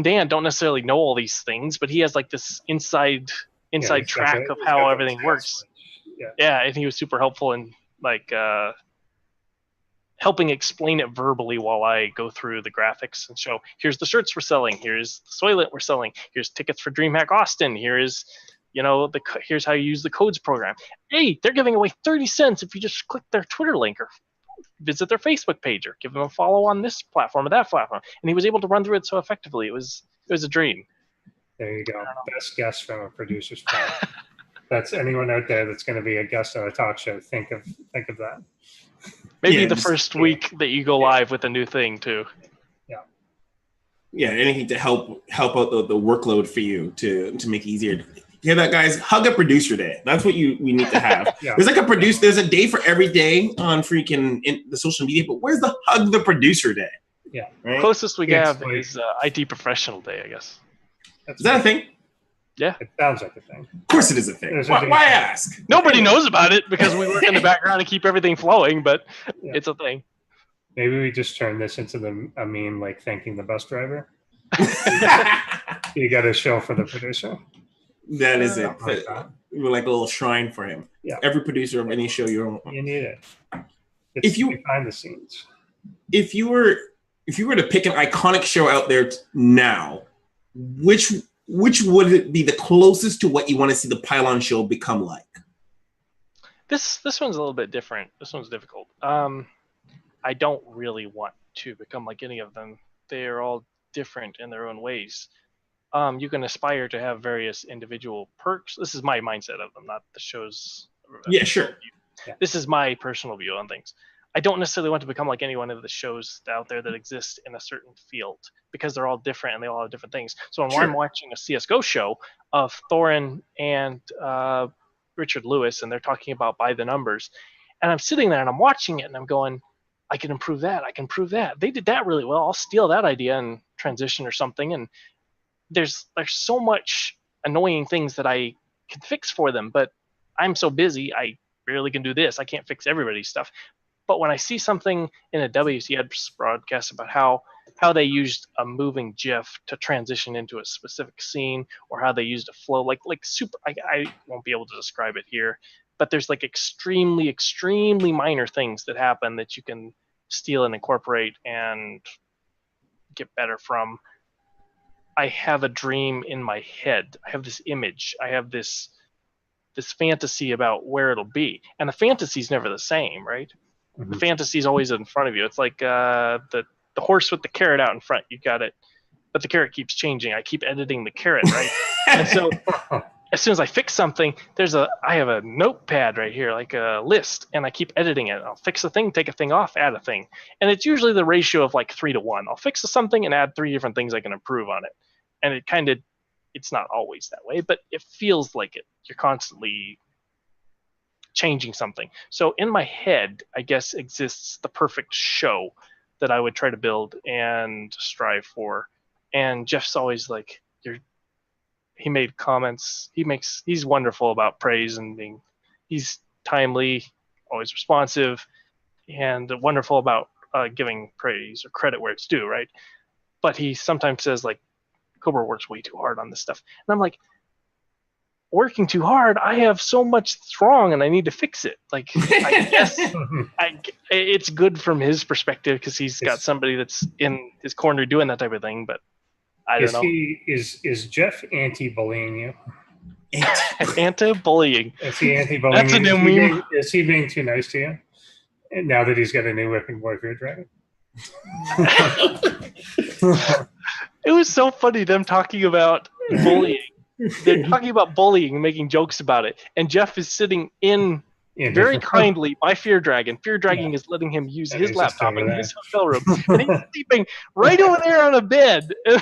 Dan don't necessarily know all these things, but he has like this inside track of how everything works. Yeah, and he was super helpful in like helping explain it verbally while I go through the graphics and show, here's the shirts we're selling, here's the Soylent we're selling, here's tickets for DreamHack Austin, here's here's how you use the codes program. Hey, they're giving away 30 cents if you just click their Twitter link or visit their Facebook page or give them a follow on this platform or that platform. And he was able to run through it so effectively. It was a dream. There you go. Best guest from a producer's plan. That's anyone out there that's going to be a guest on a talk show. Think of that. Maybe the first week that you go live with a new thing too. Yeah, anything to help out the workload for you to make it easier. Yeah, that guys, hug a producer day. That's what we need to have. There's like there's a day for every day on freaking the social media, but where's the hug the producer day? Yeah, right? Closest we have is IT professional day, I guess. Is that a thing? Yeah, it sounds like a thing. Of course, it is a thing. Why ask? Nobody knows about it because we work in the background to keep everything flowing, but it's a thing. Maybe we just turn this into a meme, like thanking the bus driver. You got a show for the producer. That is it. We're like a little shrine for him. Yeah. Every producer of any show you need it. If you behind the scenes. If you were to pick an iconic show out there now, which would it be the closest to what you want to see the Pylon show become like? This one's a little bit different. This one's difficult. I don't really want to become like any of them. They are all different in their own ways. You can aspire to have various individual perks. This is my mindset of them, not the show's. Yeah, sure. This is my personal view on things. I don't necessarily want to become like any one of the shows out there that exist in a certain field because they're all different and they all have different things. So when I'm watching a CSGO show of Thorin and Richard Lewis, and they're talking about by the numbers, and I'm sitting there and I'm watching it and I'm going, I can improve that. I can improve that. They did that really well. I'll steal that idea and transition or something. And there's so much annoying things that I can fix for them, but I'm so busy, I barely can do this. I can't fix everybody's stuff. But when I see something in a WCS broadcast about how they used a moving GIF to transition into a specific scene, or how they used a flow, like super, I won't be able to describe it here, but there's like extremely, extremely minor things that happen that you can steal and incorporate and get better from. I have a dream in my head. I have this image. I have this fantasy about where it'll be. And the fantasy's never the same, right? Mm-hmm. The fantasy's always in front of you. It's like the horse with the carrot out in front. You got it. But the carrot keeps changing. I keep editing the carrot, right? And so as soon as I fix something, I have a notepad right here, like a list, and I keep editing it. I'll fix a thing, take a thing off, add a thing. And it's usually the ratio of like 3 to 1. I'll fix something and add 3 different things I can improve on it. And it's not always that way, but it feels like it. You're constantly changing something. So in my head, I guess, exists the perfect show that I would try to build and strive for. And Jeff's always like, he made comments. He's wonderful about praise and he's timely, always responsive, and wonderful about giving praise or credit where it's due, right? But he sometimes says like, Cobra works way too hard on this stuff. And I'm like, working too hard, I have so much that's wrong and I need to fix it. Like, I guess it's good from his perspective because he's got somebody that's in his corner doing that type of thing, but I don't know. Is Jeff anti-bullying you? Anti-bullying. Is he anti-bullying? That's a new meme. Is he being too nice to you? And now that he's got a new whipping boy food dragon? It was so funny them talking about bullying. They're talking about bullying and making jokes about it. And Jeff is sitting in very kindly by Fear Dragon. Fear Dragon is letting him use his laptop in his hotel room. And he's sleeping right over there on a bed. The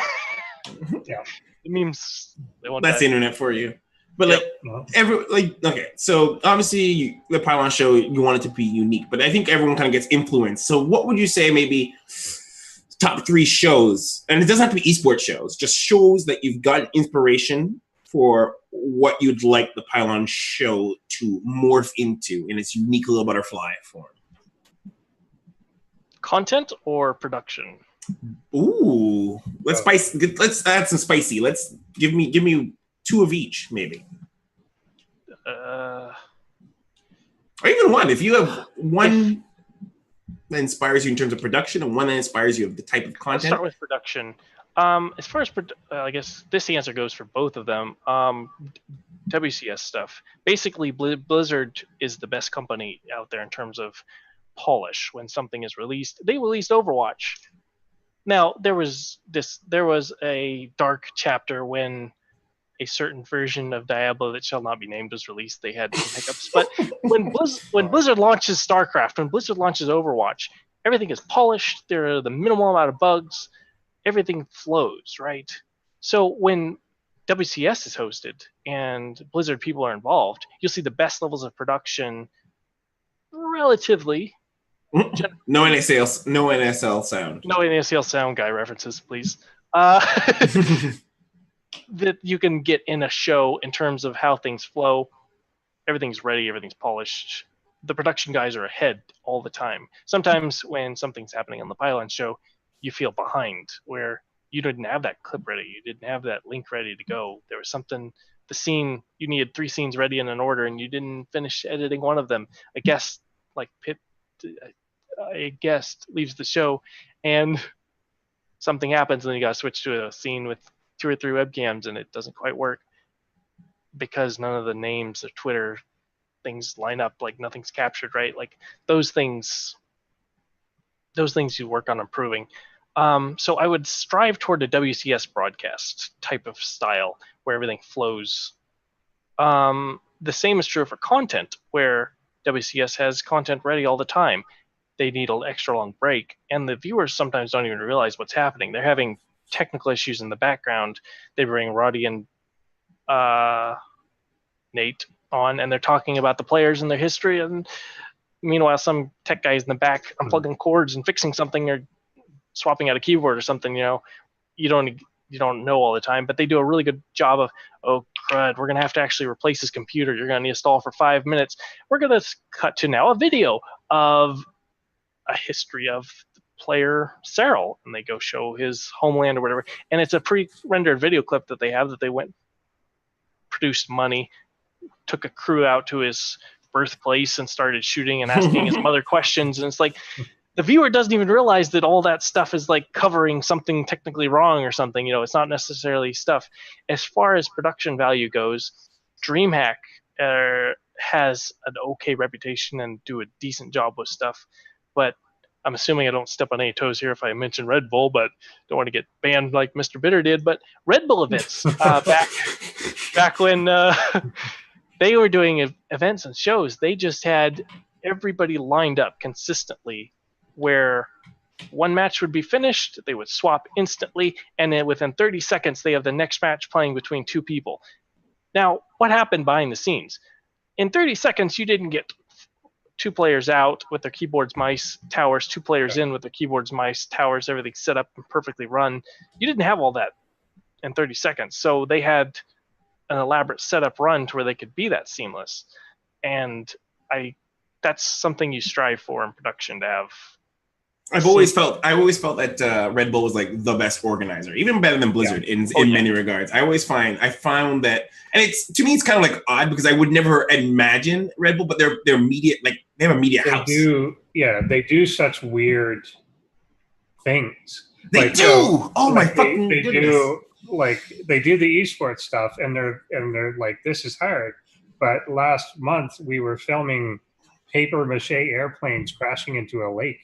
memes. That's the internet for you. But okay, so obviously the Pylon show, you want it to be unique, but I think everyone kind of gets influenced. So what would you say maybe top 3 shows, and it doesn't have to be esports shows, just shows that you've gotten inspiration for what you'd like the Pylon show to morph into in its unique little butterfly form? Content or production? Ooh, let's add some spicy. Let's give me 2 of each, maybe. Or even 1. If you have 1 that inspires you in terms of production and 1 that inspires you of the type of content. Let's start with production. As far as I guess this answer goes for both of them. WCS stuff. Basically, Blizzard is the best company out there in terms of polish. When something is released, they released Overwatch. Now there was a dark chapter when a certain version of Diablo that shall not be named was released. They had some hiccups, but when Blizzard launches StarCraft, when Blizzard launches Overwatch, everything is polished. There are the minimal amount of bugs. Everything flows, right? So when WCS is hosted and Blizzard people are involved, you'll see the best levels of production relatively. No NSL sound. No NSL sound guy references, please. That you can get in a show in terms of how things flow. Everything's ready, everything's polished. The production guys are ahead all the time. Sometimes when something's happening on the Pylon show, you feel behind where you didn't have that clip ready. You didn't have that link ready to go. There was something, the scene, you needed 3 scenes ready in an order and you didn't finish editing one of them. A guest leaves the show and something happens and you got to switch to a scene with 2 or 3 webcams and it doesn't quite work because none of the names or Twitter things line up, like nothing's captured right. Like those things you work on improving. So I would strive toward a WCS broadcast type of style where everything flows. The same is true for content, where WCS has content ready all the time. They need an extra long break, and the viewers sometimes don't even realize what's happening. They're having technical issues in the background. They bring Roddy and Nate on, and they're talking about the players and their history, and meanwhile some tech guys in the back unplugging cords and fixing something or swapping out a keyboard or something. You don't know all the time, but they do a really good job of, oh crud, we're gonna have to actually replace this computer. You're gonna need to stall for 5 minutes. We're gonna cut to now a video of a history of the player Cyril, and they go show his homeland or whatever, and it's a pre-rendered video clip that they have that they went, produced money, took a crew out to his birthplace and started shooting and asking his mother questions, and it's like the viewer doesn't even realize that all that stuff is like covering something technically wrong or something. It's not necessarily stuff. As far as production value goes, DreamHack has an okay reputation and do a decent job with stuff, but I'm assuming I don't step on any toes here if I mention Red Bull, but don't want to get banned like Mr. Bitter did. But Red Bull events back when they were doing events and shows, they just had everybody lined up consistently, where one match would be finished, they would swap instantly, and then within 30 seconds they have the next match playing between 2 people. Now, what happened behind the scenes? In 30 seconds, you didn't get 2 players out with their keyboards, mice, towers, 2 players in with their keyboards, mice, towers, everything set up and perfectly run. You didn't have all that in 30 seconds. So they had an elaborate setup run to where they could be that seamless. And that's something you strive for in production, to have. I always felt that Red Bull was like the best organizer, even better than Blizzard in many regards. I found that, and to me it's kind of like odd because I would never imagine Red Bull, but they're media, like they have a media house. They do such weird things. They do. My fucking goodness. They do the esports stuff, and they're like, this is hard. But last month we were filming paper mache airplanes crashing into a lake.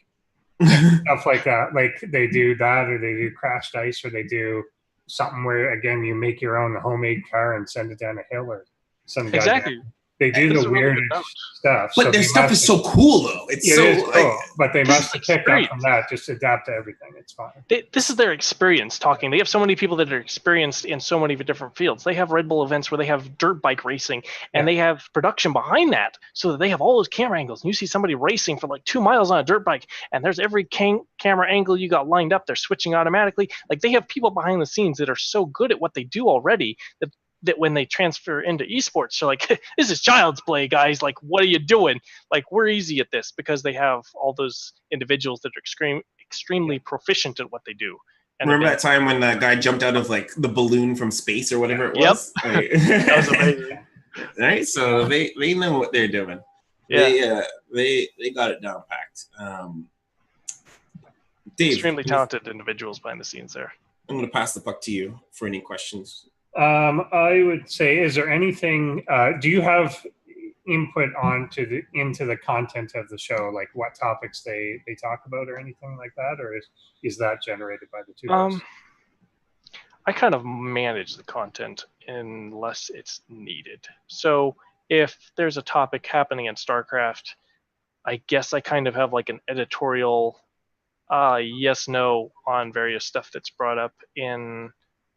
Stuff like that. Like they do that, or they do crashed ice, or they do something where again you make your own homemade car and send it down a hill or something. Exactly. They do the weirdest stuff. But their stuff is so cool, though. It is cool. But they must have picked up from that. Just adapt to everything. It's fine. This is their experience talking. They have so many people that are experienced in so many different fields. They have Red Bull events where they have dirt bike racing, and they have production behind that, so that they have all those camera angles. And you see somebody racing for like 2 miles on a dirt bike, and there's every camera angle you got lined up. They're switching automatically. Like they have people behind the scenes that are so good at what they do already that when they transfer into esports, they're like, this is child's play, guys. Like, what are you doing? Like, we're easy at this because they have all those individuals that are extremely proficient at what they do. And remember that time when that guy jumped out of like the balloon from space or whatever it was? Yep. That was amazing. Right? So they know what they're doing. Yeah. They got it down packed. Dave, extremely talented individuals behind the scenes there. I'm going to pass the puck to you for any questions. I would say, is there anything? Do you have input into the content of the show, like what topics they talk about or anything like that, or is that generated by the two guys? I kind of manage the content unless it's needed. So if there's a topic happening in StarCraft, I guess I kind of have like an editorial yes, no on various stuff that's brought up in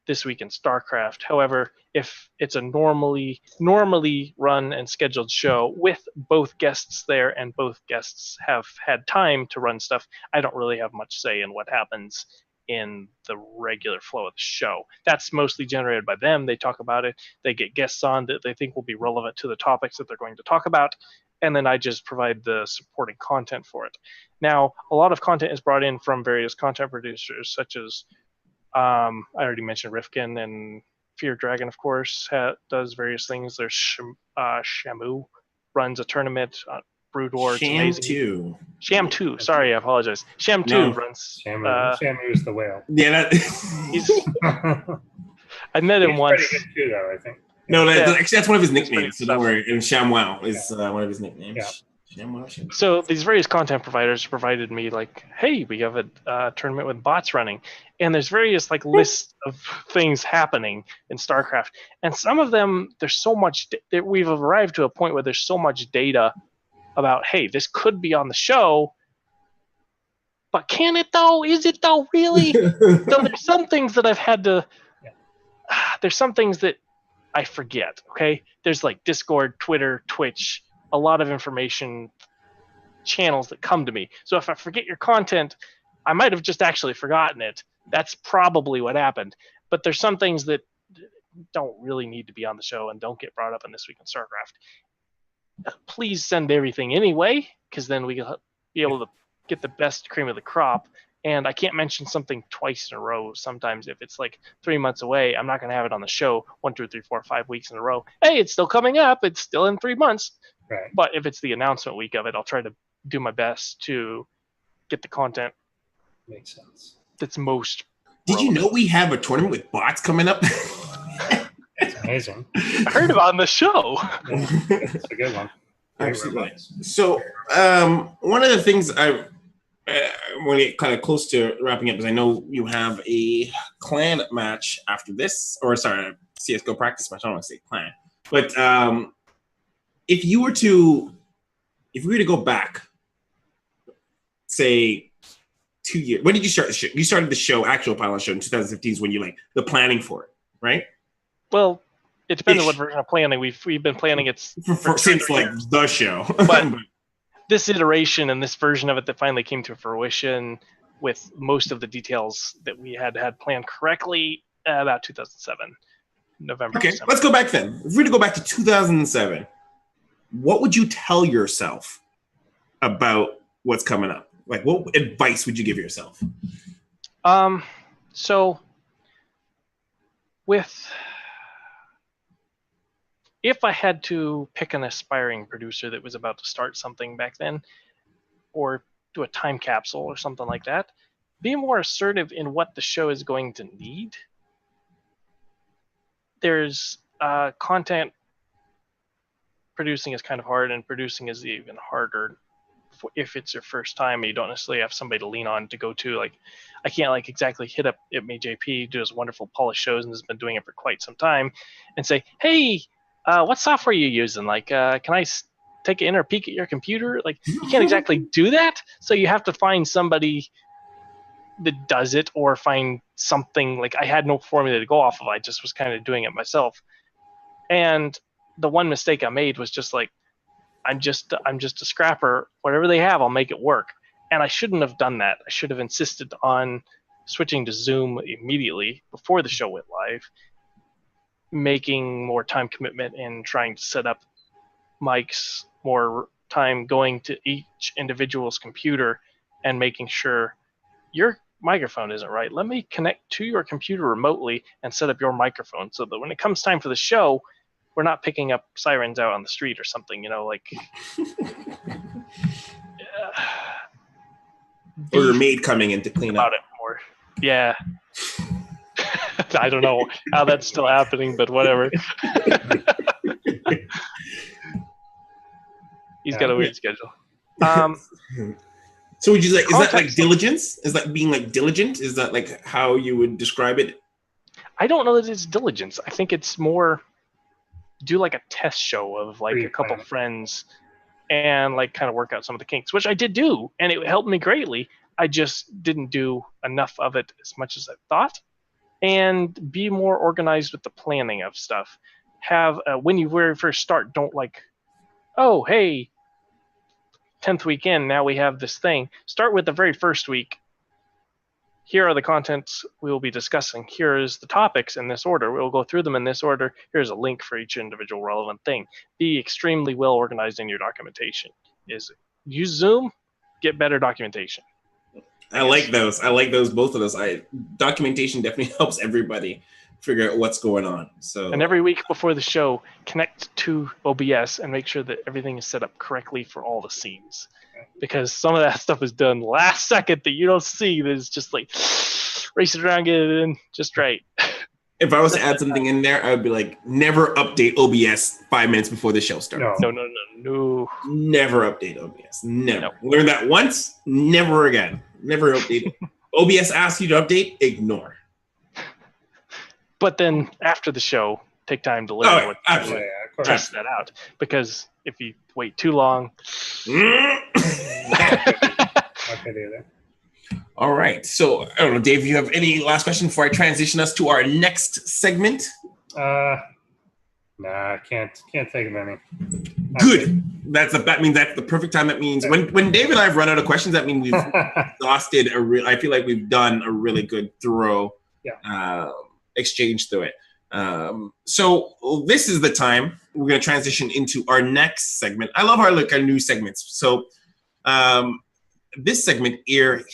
This Week in StarCraft. However, if it's a normally run and scheduled show with both guests there and both guests have had time to run stuff, I don't really have much say in what happens in the regular flow of the show. That's mostly generated by them. They talk about it. They get guests on that they think will be relevant to the topics that they're going to talk about. And then I just provide the supporting content for it. Now, a lot of content is brought in from various content producers, such as I already mentioned Rifkin, and Fear Dragon, of course, does various things. There's Shamu runs a tournament. Brood War. Sham 2. Sorry, I apologize. Sham 2 runs. Shamu is the whale. Yeah, I met him once. Pretty good too, though, I think. No, actually, that's one of his nicknames. So don't worry. And ShamWow is one of his nicknames. Yeah. ShamWow. So these various content providers provided me like, hey, we have a tournament with bots running, and there's various like lists of things happening in StarCraft, and some of them there's so much that we've arrived to a point where there's so much data about, hey, this could be on the show, but can it though? Is it though really? So there's some things that I've had to. There's some things that I forget. Okay, there's like Discord, Twitter, Twitch. A lot of information channels that come to me. So if I forget your content, I might have just actually forgotten it. That's probably what happened. But there's some things that don't really need to be on the show and don't get brought up in This Week in StarCraft. Please send everything anyway, because then we'll be able to get the best cream of the crop. And I can't mention something twice in a row. Sometimes if it's like 3 months away, I'm not going to have it on the show 1, 2, 3, 4, 5 weeks in a row. Hey, it's still coming up. It's still in 3 months. Right. But if it's the announcement week of it, I'll try to do my best to get the content. Makes sense. That's most. Did you know we have a tournament with bots coming up? It's amazing. I heard about it on the show. It's a good one. Absolutely. So one of the things when we get kind of close to wrapping up is I know you have a clan match after this, or sorry, a CSGO practice match. I don't want to say clan, but if we were to go back, say 2 years, when did you start the show? You started the show, actual Pylon show in 2015 is when you like the planning for it, right? Well, it depends on what version of planning. We've been planning it since like the show. But this iteration and this version of it that finally came to fruition with most of the details that we had planned correctly about 2007, November. Okay, December. let's go back then. If we were to go back to 2007, what would you tell yourself about what's coming up? Like, what advice would you give yourself? So if I had to pick an aspiring producer that was about to start something back then, or do a time capsule or something like that, be more assertive in what the show is going to need. There's content producing is kind of hard, and producing is even harder if it's your first time and you don't necessarily have somebody to lean on to go to. Like, I can't like exactly hit up JP, who does wonderful polished shows and has been doing it for quite some time, and say, hey, what software are you using? Like, can I take an inner peek at your computer? Like, you can't exactly do that. So you have to find somebody that does it, or find something. Like, I had no formula to go off of. I just was kind of doing it myself. And the one mistake I made was just like, I'm just a scrapper. Whatever they have, I'll make it work. And I shouldn't have done that. I should have insisted on switching to Zoom immediately before the show went live, making more time commitment in trying to set up mics, more time going to each individual's computer and making sure your microphone isn't right. Let me connect to your computer remotely and set up your microphone so that when it comes time for the show, we're not picking up sirens out on the street or something, like. Or your maid coming in to clean up. About it more. Yeah. I don't know how that's still happening, but whatever. He's got a weird schedule. So would you like? Is that like diligence? Is that being like diligent? Is that like how you would describe it? I don't know that it's diligence. I think it's more do like a test show of like a couple friends and like kind of work out some of the kinks, which I did do, and it helped me greatly. I just didn't do enough of it as much as I thought. And be more organized with the planning of stuff. Have when you very first start, don't like, oh, hey, 10th week in, now we have this thing. Start with the very first week. Here are the contents we will be discussing. Here's the topics in this order. We'll go through them in this order. Here's a link for each individual relevant thing. Be extremely well organized in your documentation. Use Zoom, get better documentation. I like those. I like those, both of those. Documentation definitely helps everybody figure out what's going on. So, and every week before the show, connect to OBS and make sure that everything is set up correctly for all the scenes. Because some of that stuff is done last second that you don't see. That is just like race it around, get it in just right. If I was to add something in there, I would be like, never update OBS 5 minutes before the show starts. No. Never update OBS. Never. No. Learn that once, never again. Never update it. OBS asks you to update, ignore. But then after the show, take time to learn test that out. Because if you wait too long, All right. So I don't know, Dave, you have any last question before I transition us to our next segment? Nah, I can't think of any. Good. That means that's the perfect time. That means when Dave and I have run out of questions, that means we've exhausted I feel like we've done a really good thorough exchange through it. So this is the time we're going to transition into our next segment. I love our new segments. So this segment here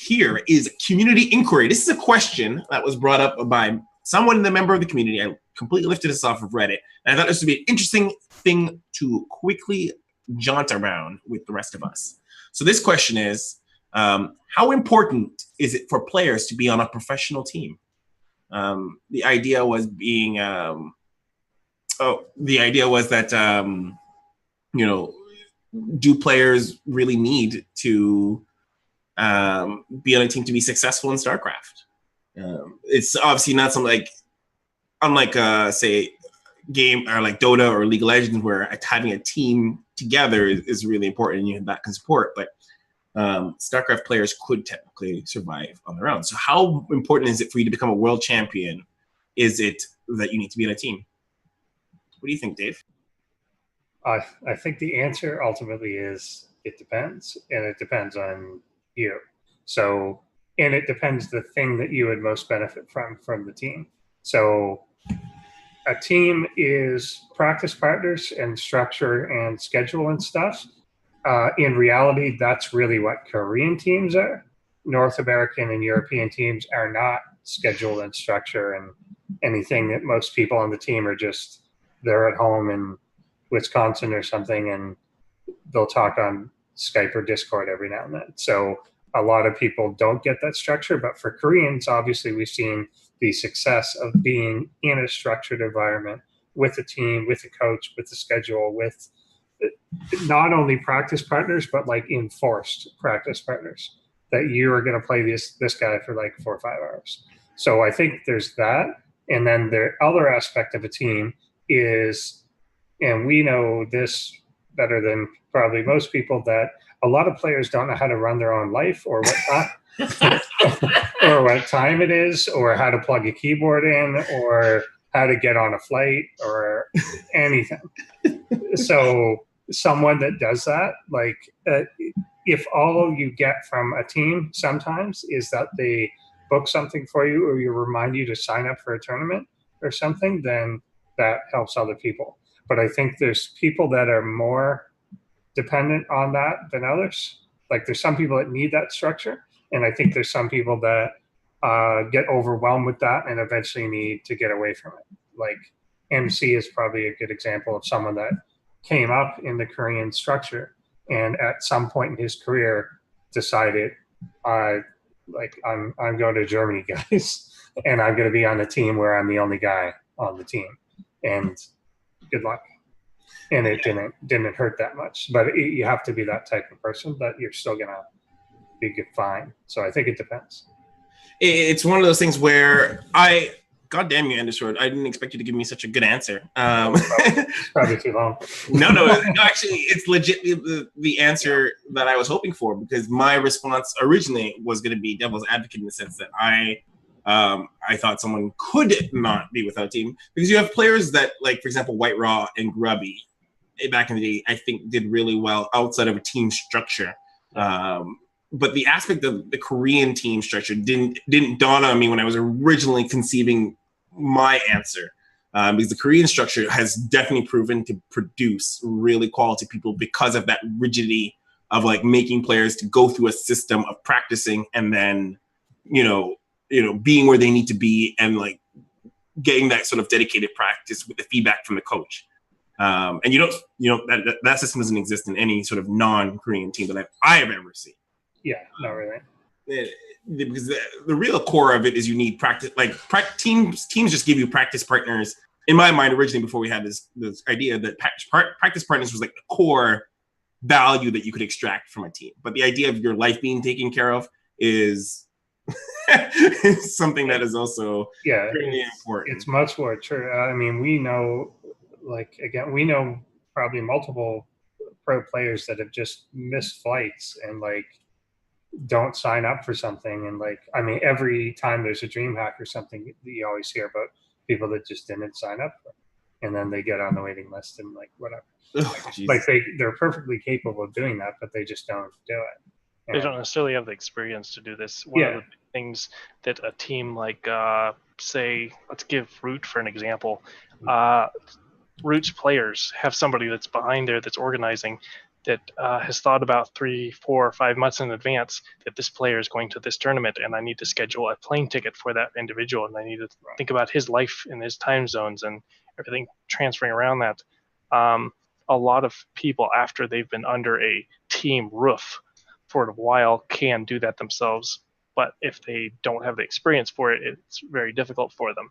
is community inquiry. This is a question that was brought up by someone, the member of the community. I completely lifted this off of Reddit, and I thought this would be an interesting thing to quickly jaunt around with the rest of us. So this question is, how important is it for players to be on a professional team? The idea was that do players really need to be on a team to be successful in StarCraft? It's obviously not something like, unlike say game or like Dota or League of Legends, where having a team together is really important and you have that can support. But StarCraft players could technically survive on their own. So how important is it for you to become a world champion? Is it that you need to be on a team? What do you think, Dave? I think the answer ultimately is it depends, and it depends on you. So, and it depends the thing that you would most benefit from the team. So a team is practice partners and structure and schedule and stuff. In reality, that's really what Korean teams are. North American and European teams are not schedule and structure and anything. That most people on the team are just, they're at home in Wisconsin or something, and they'll talk on Skype or Discord every now and then. So a lot of people don't get that structure, but for Koreans, obviously we've seen the success of being in a structured environment with a team, with a coach, with the schedule, with not only practice partners, but like enforced practice partners that you are going to play this guy for like 4 or 5 hours. So I think there's that. And then the other aspect of a team is, and we know this better than probably most people, that a lot of players don't know how to run their own life, or what time it is, or how to plug a keyboard in, or how to get on a flight, or anything. So someone that does that, like if all you get from a team sometimes is that they book something for you, or you remind you to sign up for a tournament or something, then that helps other people. But I think there's people that are more dependent on that than others. Like there's some people that need that structure, and I think there's some people that get overwhelmed with that and eventually need to get away from it. Like MC is probably a good example of someone that came up in the Korean structure, and at some point in his career decided, I'm going to Germany, guys, and I'm going to be on a team where I'm the only guy on the team, and good luck. And it didn't hurt that much, but you have to be that type of person that you're still gonna be fine. So I think it depends. It's one of those things where God damn you, Andersword, I didn't expect you to give me such a good answer. Probably too long. No, actually, it's legit the answer that I was hoping for, because my response originally was going to be devil's advocate in the sense that I thought someone could not be without a team, because you have players that, like, for example, White Raw and Grubby, back in the day, I think did really well outside of a team structure. But the aspect of the Korean team structure didn't dawn on me when I was originally conceiving my answer, because the Korean structure has definitely proven to produce really quality people because of that rigidity of like making players to go through a system of practicing and then, being where they need to be and like getting that sort of dedicated practice with the feedback from the coach. And that system doesn't exist in any sort of non-Korean team that I have ever seen. Yeah, not really. Because the real core of it is you need practice. Like teams just give you practice partners. In my mind, originally, before we had this idea that practice partners was like the core value that you could extract from a team. But the idea of your life being taken care of is something that is also really important. It's much more true. I mean, we know, we know probably multiple pro players that have just missed flights and like don't sign up for something. And like, I mean, every time there's a dream hack or something, you always hear about people that just didn't sign up for it, and then they get on the waiting list and like whatever. They're perfectly capable of doing that, but they just don't do it. They don't necessarily have the experience to do this. One of the things that a team like, say, let's give Root for an example. Root's players have somebody that's behind there that's organizing, that has thought about 3, 4, 5 months in advance that this player is going to this tournament, and I need to schedule a plane ticket for that individual, and I need to think about his life and his time zones and everything transferring around that. A lot of people, after they've been under a team roof for a while, can do that themselves, but if they don't have the experience for it, it's very difficult for them.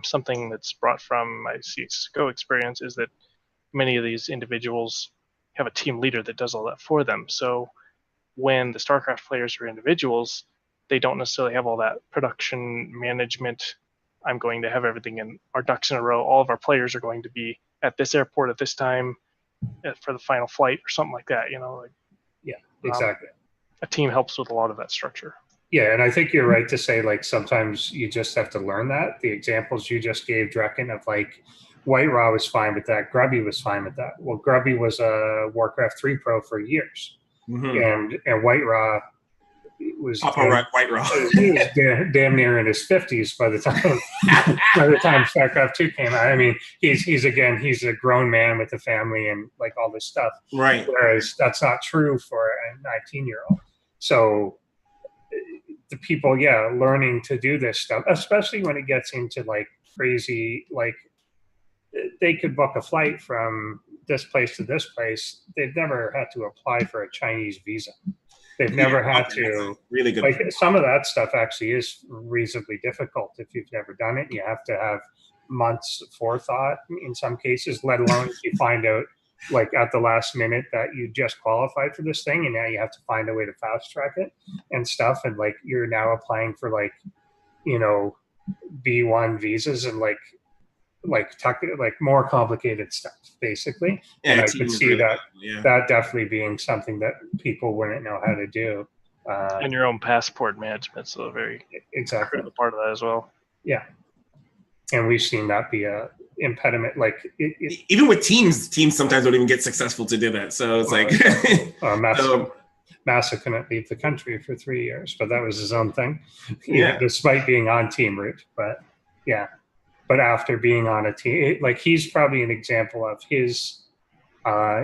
Something that's brought from my CSGO experience is that many of these individuals have a team leader that does all that for them. So when the StarCraft players are individuals, they don't necessarily have all that production management. I'm going to have everything in our ducks in a row. All of our players are going to be at this airport at this time for the final flight or something like that. Yeah, exactly. A team helps with a lot of that structure. Yeah, and I think you're right to say, like, sometimes you just have to learn that. The examples you just gave, Drekken, of like White Raw was fine with that. Grubby was fine with that. Well, Grubby was a Warcraft 3 pro for years, and White Raw was White Raw. He was damn near in his 50s by the time StarCraft 2 came out. I mean, he's a grown man with a family and like all this stuff. Right. Whereas that's not true for a 19-year-old. So the people, learning to do this stuff, especially when it gets into like crazy, like they could book a flight from this place to this place. They've never had to apply for a Chinese visa. They've never had to. Really good. Like some of that stuff actually is reasonably difficult if you've never done it. You have to have months of forethought in some cases, let alone if you find out like at the last minute that you just qualified for this thing and now you have to find a way to fast track it and stuff. And like you're now applying for like, B1 visas and like more complicated stuff, basically. Yeah, and I could see that definitely being something that people wouldn't know how to do. And your own passport management's a very critical part of that as well. Yeah, and we've seen that be a impediment. Like even with teams sometimes don't even get successful to do that. So it's Massa couldn't leave the country for 3 years, but that was his own thing. Despite being on Team Root, but yeah. But after being on a team, like he's probably an example of his,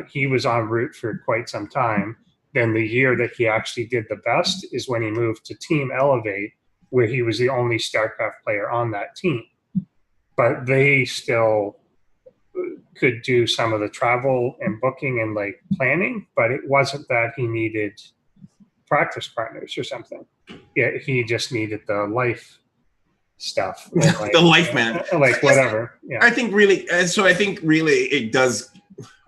he was en route for quite some time. Then the year that he actually did the best is when he moved to Team Elevate, where he was the only StarCraft player on that team. But they still could do some of the travel and booking and like planning, but it wasn't that he needed practice partners or something. Yeah, he just needed the life stuff, like, the life man, like whatever. Yeah, I think really it does.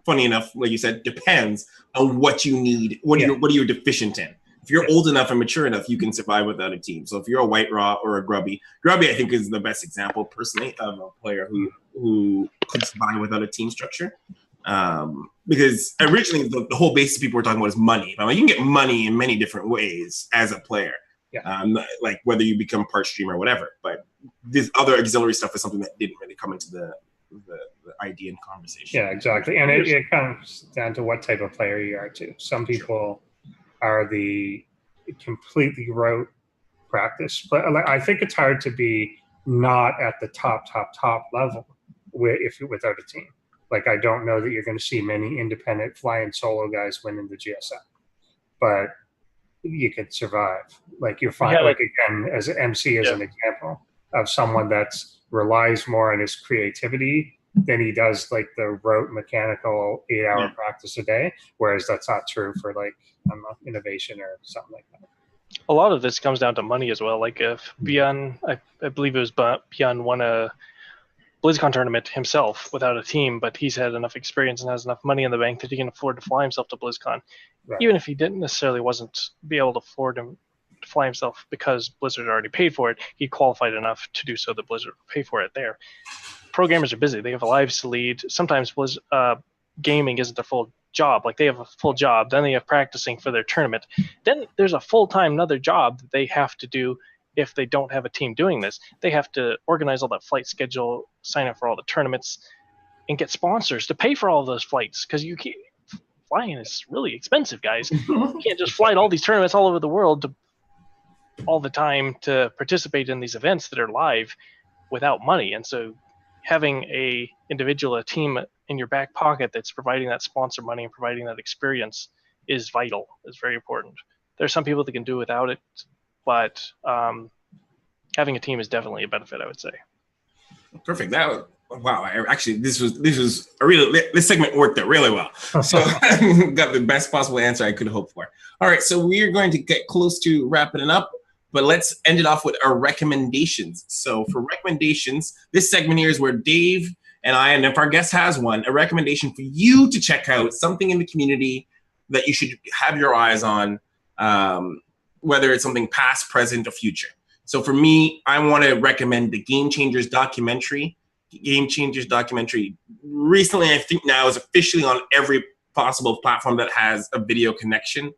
Funny enough, like you said, depends on what you need. What are you deficient in? If you're old enough and mature enough, you can survive without a team. So if you're a White Raw or a Grubby, I think is the best example personally of a player who could survive without a team structure. Because originally the whole basis people were talking about is money. I mean, you can get money in many different ways as a player. Yeah. Like whether you become part streamer or whatever, but this other auxiliary stuff is something that didn't really come into the idea and conversation. Yeah, exactly. And it comes down to what type of player you are too. Some people are the completely rote practice, but I think it's hard to be not at the top level without a team. Like I don't know that you're going to see many independent flying solo guys winning the GSM, but you could survive. Like you're fine. Like again, as an MC, as an example of someone that's relies more on his creativity than he does like the rote mechanical 8-hour practice a day. Whereas that's not true for like innovation or something like that. A lot of this comes down to money as well. Like if Beyond, I believe it was Beyond won a BlizzCon tournament himself without a team, but he's had enough experience and has enough money in the bank that he can afford to fly himself to BlizzCon. Right. Even if he didn't necessarily wasn't be able to afford to fly himself because Blizzard already paid for it, he qualified enough to do so that Blizzard would pay for it there. Programmers are busy. They have lives to lead. Sometimes gaming isn't their full job. Like they have a full job, then they have practicing for their tournament. Then there's a full-time another job that they have to do. If they don't have a team doing this, they have to organize all that flight schedule, sign up for all the tournaments, and get sponsors to pay for all those flights. Because flying is really expensive, guys. You can't just fly to all these tournaments all over the world all the time to participate in these events that are live without money. And so having a team in your back pocket that's providing that sponsor money and providing that experience is vital. It's very important. There's some people that can do without it, but having a team is definitely a benefit, I would say. Perfect. Actually, this segment worked out really well. So got the best possible answer I could hope for. All right, so we're going to get close to wrapping it up, but let's end it off with our recommendations. So for recommendations, this segment here is where Dave and I, and if our guest has one, a recommendation for you to check out, something in the community that you should have your eyes on, whether it's something past, present, or future. So for me, I want to recommend the Game Changers documentary. Game Changers documentary recently, I think now, is officially on every possible platform that has a video connection.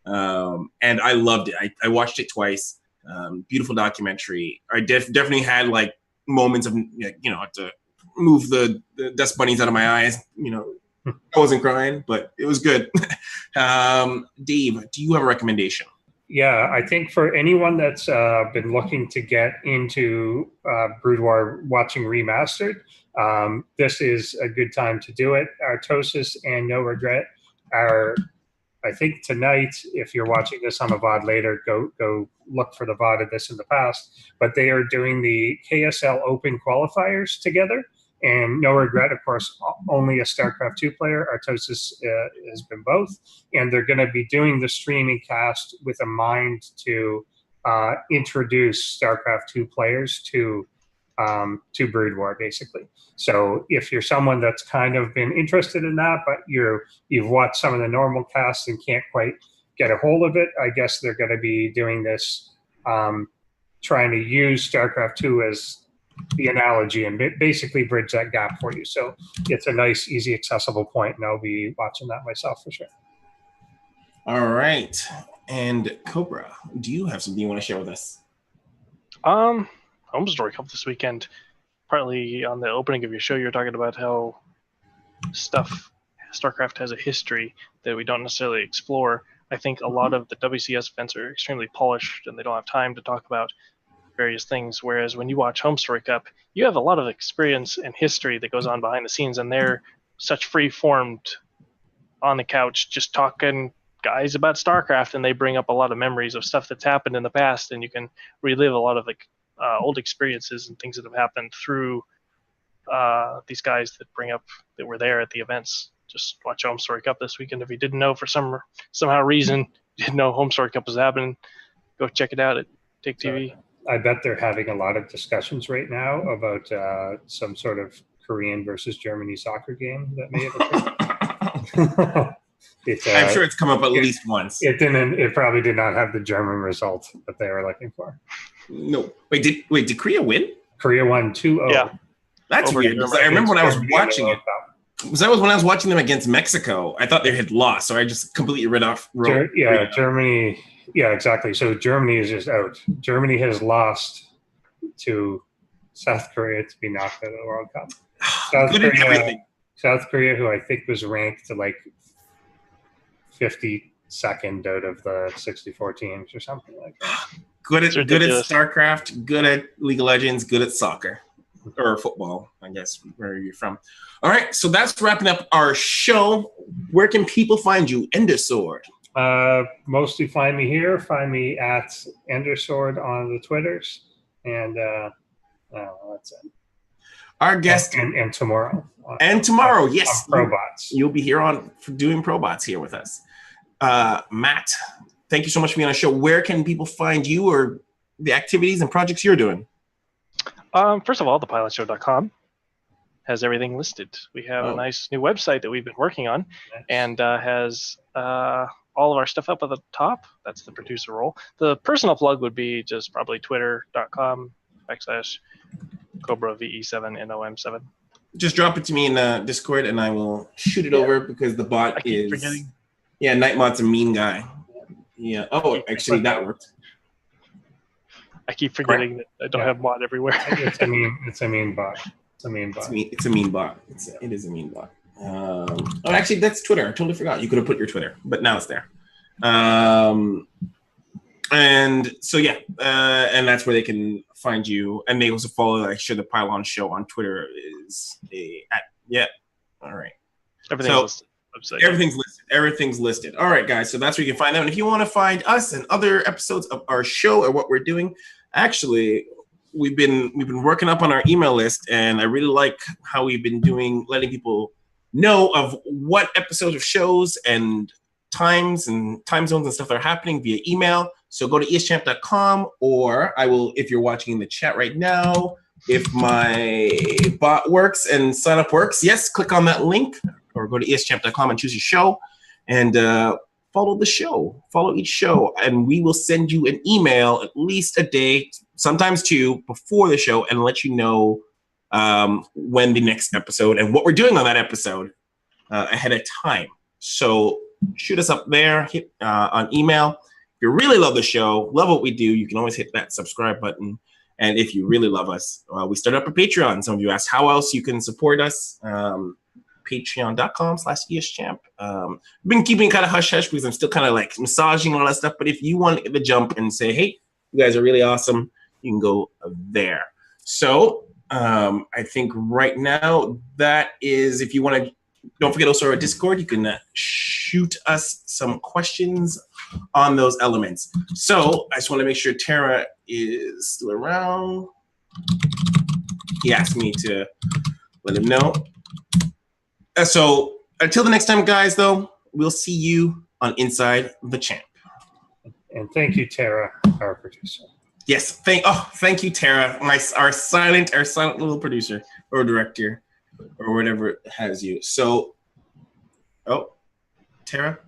And I loved it. I watched it twice. Beautiful documentary. I definitely had like moments of, move the dust bunnies out of my eyes. You know, I wasn't crying, but it was good. Dave, do you have a recommendation? Yeah, I think for anyone that's been looking to get into Brood War watching Remastered, this is a good time to do it. Artosis and No Regret are, I think tonight, if you're watching this on a VOD later, go look for the VOD of this in the past. But they are doing the KSL Open qualifiers together. And No Regret, of course, only a StarCraft 2 player. Artosis has been both. And they're going to be doing the streaming cast with a mind to introduce StarCraft 2 players to Brood War, basically. So if you're someone that's kind of been interested in that, but you've watched some of the normal casts and can't quite get a hold of it, I guess they're going to be doing this, trying to use StarCraft 2 as the analogy and basically bridge that gap for you. So it's a nice, easy, accessible point, and I'll be watching that myself for sure. All right. And Cobra, do you have something you want to share with us? Home Story Cup this weekend. Partly on the opening of your show, you're talking about how StarCraft has a history that we don't necessarily explore. I think a lot of the WCS events are extremely polished and they don't have time to talk about various things, whereas when you watch Home Story Cup, you have a lot of experience and history that goes on behind the scenes, and they're such free-formed on the couch just talking guys about StarCraft, and they bring up a lot of memories of stuff that's happened in the past, and you can relive a lot of old experiences and things that have happened through these guys that were there at the events. Just watch Home Story Cup this weekend. If you didn't know for somehow reason, didn't know Home Story Cup was happening, go check it out at Take TV. I bet they're having a lot of discussions right now about some sort of Korean versus Germany soccer game that may have occurred. I'm sure it's come up at least once. It probably did not have the German result that they were looking for. No. Wait, did Korea win? Korea won 2-0. Yeah. That's weird. I remember when I was watching it. That was when I was watching them against Mexico. I thought they had lost, so I just completely Germany. Yeah, exactly. So Germany is just out. Germany has lost to South Korea to be knocked out of the World Cup. South Korea, who I think was ranked to like 52nd out of the 64 teams or something like that. Good at StarCraft, good at League of Legends, good at soccer. Or football, I guess, where you're from. All right, so that's wrapping up our show. Where can people find you, Endersword? Mostly find me here. Find me at Endersword on the Twitters, and that's it. Our guest and tomorrow. Yes, on ProBots. You'll be here doing ProBots here with us. Matt, thank you so much for being on the show. Where can people find you or the activities and projects you're doing? First of all, thepylonshow.com has everything listed. We have a nice new website that we've been working on, and has all of our stuff up at the top. That's the producer role. The personal plug would be just probably twitter.com/CobraVe7nom7. Just drop it to me in Discord, and I will shoot it over because the bot is. Forgetting. Yeah, Nightmod's a mean guy. Yeah. Oh, actually, that worked. I keep forgetting that I don't have mod everywhere. It's a mean bot. It's a mean bot. It's a mean bot. It is a mean bot. Actually, that's Twitter. I totally forgot. You could have put your Twitter, but now it's there. And so and that's where they can find you. And they also follow. The Pylon Show on Twitter is All right. Everything's listed. Everything's listed. All right, guys. So that's where you can find them. And if you want to find us and other episodes of our show or what we're doing, actually, we've been working up on our email list, and I really like how we've been letting people know of what episodes of shows and times and time zones and stuff that are happening via email. So go to ESChamp.com, or I will, if you're watching in the chat right now, if my bot works and sign up works, yes, click on that link, or go to ESChamp.com and choose your show, and follow the show, follow each show, and we will send you an email at least a day, sometimes two, before the show, and let you know when the next episode and what we're doing on that episode ahead of time. So shoot us up there, hit on email. If you really love the show, love what we do, you can always hit that subscribe button And if you really love us, we started up a Patreon. Some of you asked how else you can support us. Patreon.com/ESChamp. I've been keeping kind of hush-hush because I'm still kind of like massaging all that stuff. But if you want the jump and say, hey, you guys are really awesome, you can go there. So I think right now that is, if you want to, don't forget also our Discord, you can shoot us some questions on those elements. So I just want to make sure Tara is still around. He asked me to let him know. So until the next time, guys, though, we'll see you on Inside the Champ. And thank you, Tara, our producer. Yes, thank you, Tara, our silent little producer or director or whatever has you. So, Tara.